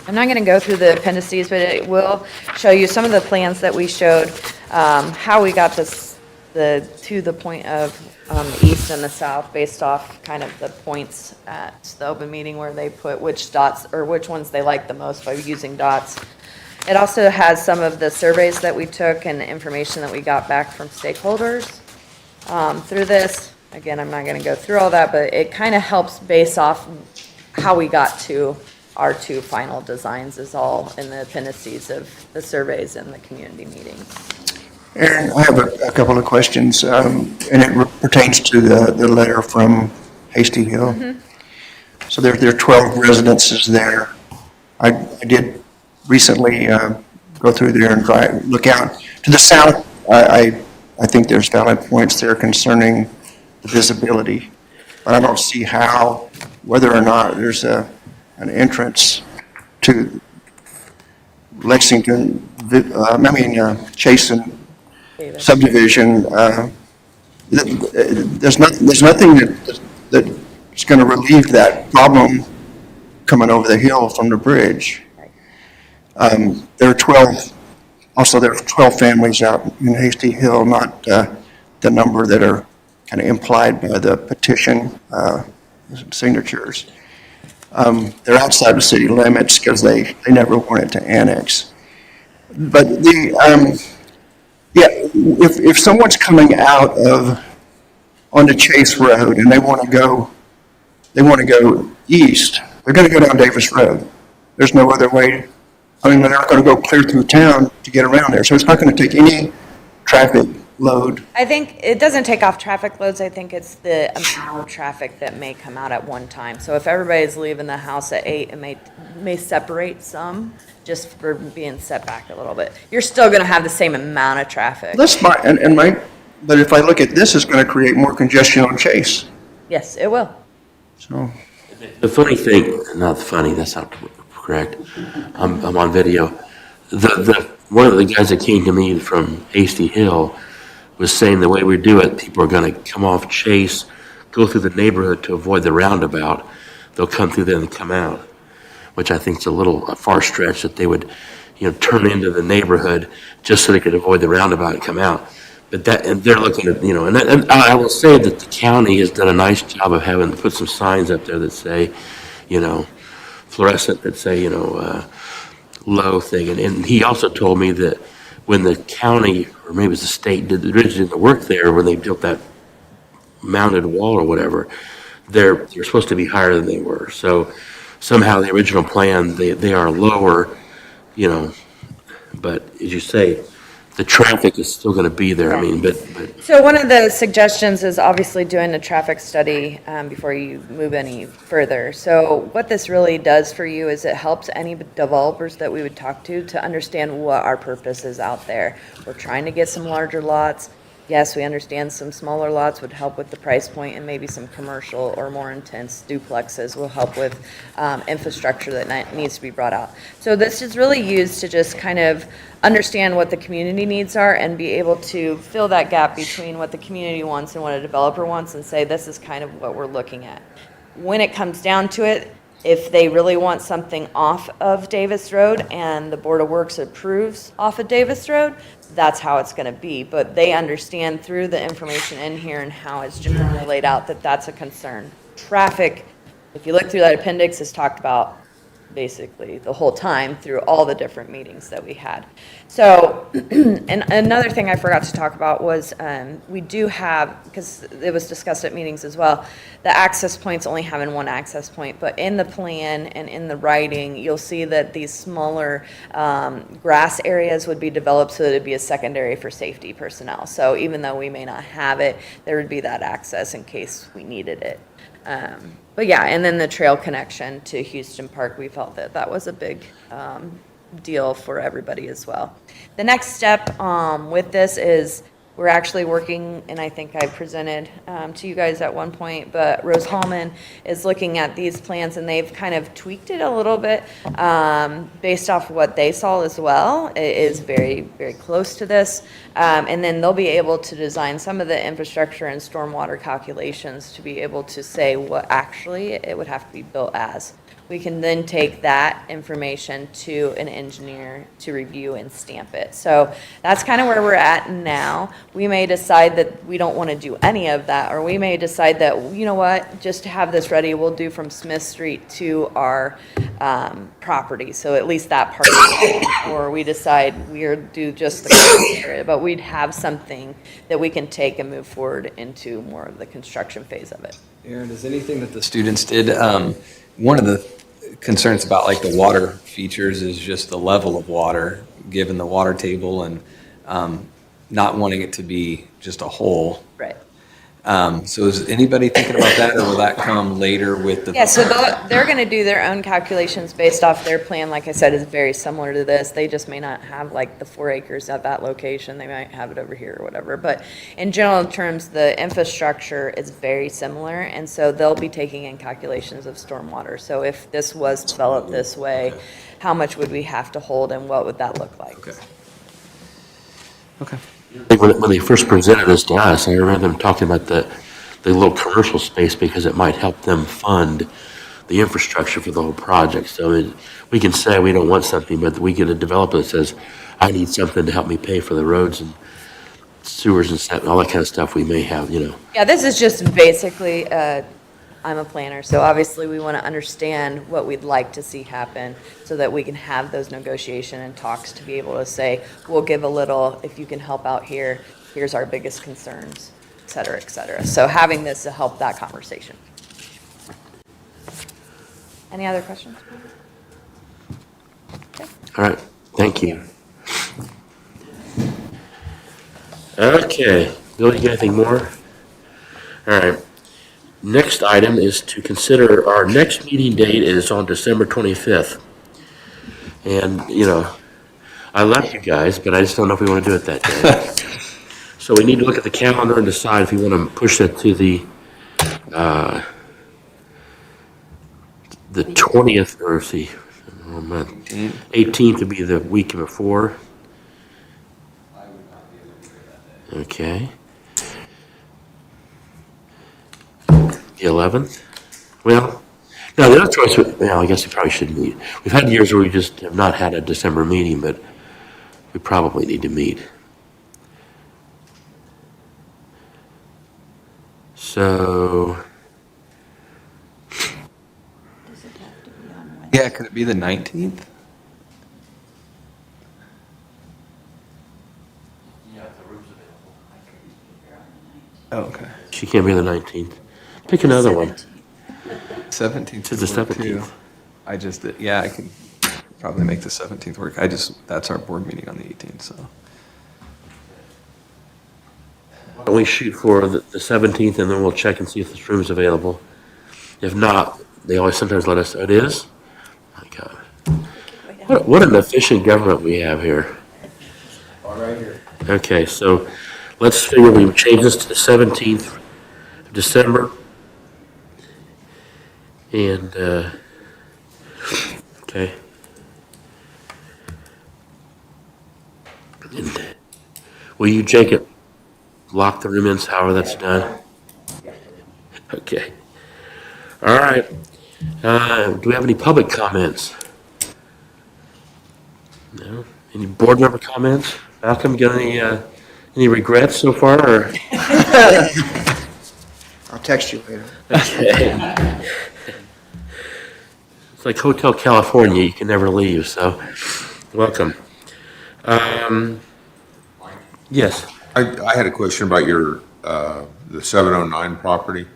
I'm not going to go through the appendices, but it will show you some of the plans that we showed, how we got this to the point of the east and the south based off kind of the points at the open meeting where they put which dots or which ones they like the most by using dots. It also has some of the surveys that we took and the information that we got back from stakeholders through this. Again, I'm not going to go through all that, but it kind of helps base off how we got to our 2 final designs is all in the appendices of the surveys and the community meetings. Aaron, I have a couple of questions, and it pertains to the letter from Hasty Hill. Mm-hmm. So there are 12 residences there. I did recently go through there and look out. To the south, I think there's valid points there concerning the visibility, but I don't see how, whether or not there's an entrance to Lexington, Chase and subdivision. There's nothing that's going to relieve that problem coming over the hill from the bridge. There are 12. Also, there are 12 families out in Hasty Hill, not the number that are kind of implied by the petition signatures. They're outside the city limits because they never wanted to annex. But yeah, if someone's coming out of, onto Chase Road and they want to go east, they're going to go down Davis Road. There's no other way. I mean, they're not going to go clear through town to get around there. So it's not going to take any traffic load. I think it doesn't take off traffic loads. I think it's the amount of traffic that may come out at one time. So if everybody's leaving the house at 8, it may separate some just for being set back a little bit. You're still going to have the same amount of traffic. That's fine, but if I look at this, it's going to create more congestion on Chase. Yes, it will. So, The funny thing, not funny, that's not correct. I'm on video. One of the guys that came to me from Hasty Hill was saying the way we do it, people are going to come off Chase, go through the neighborhood to avoid the roundabout. They'll come through there and come out, which I think is a far stretch that they would, turn into the neighborhood just so they could avoid the roundabout and come out. But and they're looking at, and I will say that the county has done a nice job of having to put some signs up there that say, fluorescent, that say, low thing. And he also told me that when the county, or maybe it was the state, did the work there, when they built that mounted wall or whatever, they're supposed to be higher than they were. So somehow the original plan, they are lower, but as you say, the traffic is still going to be there. I mean, but So one of the suggestions is obviously doing a traffic study before you move any further. So what this really does for you is it helps any developers that we would talk to understand what our purpose is out there. We're trying to get some larger lots. Yes, we understand some smaller lots would help with the price point, and maybe some commercial or more intense duplexes will help with infrastructure that needs to be brought out. So this is really used to just kind of understand what the community needs are and be able to fill that gap between what the community wants and what a developer wants, and say this is kind of what we're looking at. When it comes down to it, if they really want something off of Davis Road and the Board of Works approves off of Davis Road, that's how it's going to be. But they understand through the information in here and how it's generally laid out that that's a concern. Traffic, if you look through that appendix, is talked about basically the whole time through all the different meetings that we had. So, and another thing I forgot to talk about was we do have, because it was discussed at meetings as well, the access points only having one access point, but in the plan and in the writing, you'll see that these smaller grass areas would be developed so that it'd be a secondary for safety personnel. So even though we may not have it, there would be that access in case we needed it. But yeah, and then the trail connection to Houston Park, we felt that that was a big deal for everybody as well. The next step with this is we're actually working, and I think I presented to you guys at one point, but Rose Hallman is looking at these plans, and they've kind of tweaked it a little bit based off what they saw as well. It is very, very close to this. And then they'll be able to design some of the infrastructure and stormwater calculations to be able to say what actually it would have to be built as. We can then take that information to an engineer to review and stamp it. So that's kind of where we're at now. We may decide that we don't want to do any of that, or we may decide that, you know what, just to have this ready, we'll do from Smith Street to our property. So at least that part, or we decide we'll do just the area, but we'd have something that we can take and move forward into more of the construction phase of it. Aaron, is anything that the students did, one of the concerns about like the water features is just the level of water, given the water table, and not wanting it to be just a hole. Right. So is anybody thinking about that, or will that come later with the? Yeah, so they're going to do their own calculations based off their plan. Like I said, is very similar to this. They just may not have like the 4 acres at that location. They might have it over here or whatever. But in general terms, the infrastructure is very similar. And so they'll be taking in calculations of stormwater. So if this was developed this way, how much would we have to hold and what would that look like? Okay. Okay. I think when they first presented this to us, I remember them talking about the little commercial space because it might help them fund the infrastructure for the whole project. So we can say we don't want something, but we get a developer that says, I need something to help me pay for the roads and sewers and stuff, all that kind of stuff we may have, Yeah, this is just basically I'm a planner, so obviously we want to understand what we'd like to see happen so that we can have those negotiation and talks to be able to say, we'll give a little, if you can help out here, here's our biggest concerns, et cetera, et cetera. So having this to help that conversation. Any other questions? Okay. All right, thank you. Okay, Bill, you got anything more? All right. Next item is to consider, our next meeting date is on December 25th. And, you know, I love you guys, but I just don't know if we want to do it that day. So we need to look at the calendar and decide if we want to push it to the 20th, or see, 18th to be the week before. Okay. The 11th? Well, no, the other choice, well, I guess we probably should meet. We've had years where we just have not had a December meeting, but we probably need to meet. So, Yeah, could it be the 19th? Oh, okay. she can't be the 19th. Pick another one. 17th To the would work, 17th. too. I just, yeah, I could probably make the 17th work. That's our board meeting on the 18th, so. Why don't we shoot for the 17th, and then we'll check and see if this room's available. If not, they always sometimes let us, it is? My God. What an efficient government we have here. All right here. Okay, so let's figure we change this to the 17th of December. And, okay. And will you, Jacob, lock the room in, however that's done? Okay. All right. Do we have any public comments? No? Any board member comments? Malcolm, got any regrets so far, or? I'll text you later. Okay. It's like Hotel California, you can never leave, so welcome. Yes, I had a question about your, the 709 property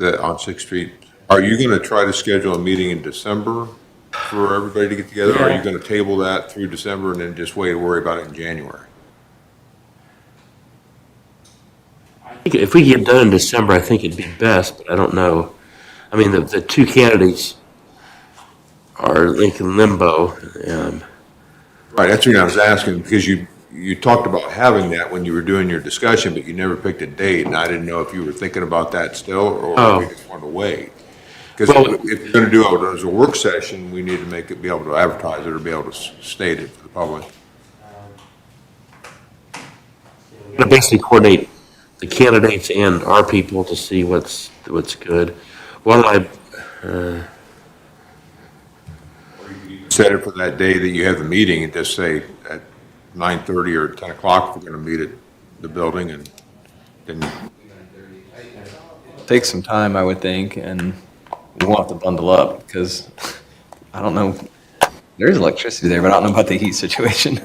on 6th Street. Are you going to try to schedule a meeting in December for everybody to get together? Or are you going to table that through December and then just wait and worry about it in January? I think if we get done in December, I think it'd be best, but I don't know. I mean, the two candidates are like in limbo. Right, that's what I was asking, because you talked about having that when you were doing your discussion, but you never picked a date, and I didn't know if you were thinking about that still, or if you just wanted to wait. Because Well, if you're going to do it as a work session, we need to make it, be able to advertise it or be able to state it to the public. We're gonna basically coordinate the candidates and our people to see what's good. Why don't I, Set it for that day that you have the meeting and just say at 9:30 or 10 o'clock, we're going to meet at the building, and then Take some time, I would think, and we won't have to bundle up, because I don't know, there's electricity there, but I don't know about the heat situation.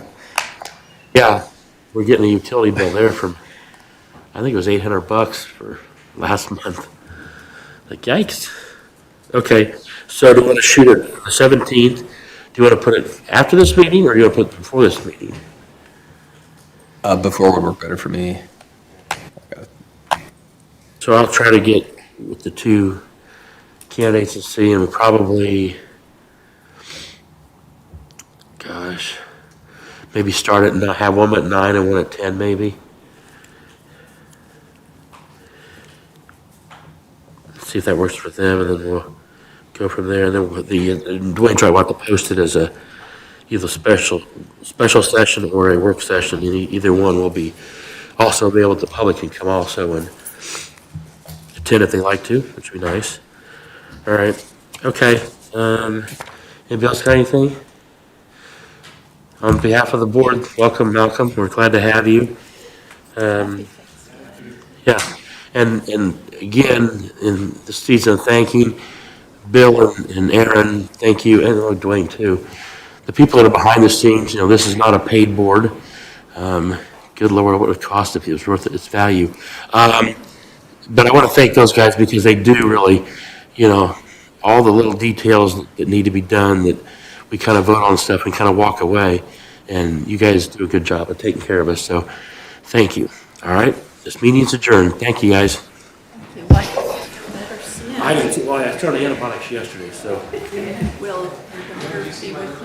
yeah, we're getting a utility bill there from, I think it was $800 for last month. Like, yikes. Okay, so do you want to shoot it the 17th? Do you want to put it after this meeting, or do you want to put it before this meeting? Before would work better for me. So I'll try to get with the two candidates and see, and probably, gosh, maybe start at, have one at 9 and one at 10 maybe. See if that works for them, and then we'll go from there. And then Dwayne, I want to post it as either special session or a work session. Either one will be also available. The public can come also and attend if they like to, which would be nice. All right. Okay. Anybody else got anything? On behalf of the board, welcome, Malcolm. We're glad to have you. Yeah. And again, in the season of thanking, Bill and Aaron, thank you, and Dwayne too. The people that are behind the scenes, this is not a paid board. Good Lord, what it would cost if it was worth its value. But I want to thank those guys because they do really, all the little details that need to be done, that we kind of vote on stuff and kind of walk away. And you guys do a good job of taking care of us, so thank you. All right, this meeting's adjourned. Thank you, guys. I didn't, well, I started antibiotics yesterday, so. Will your daughter be with you with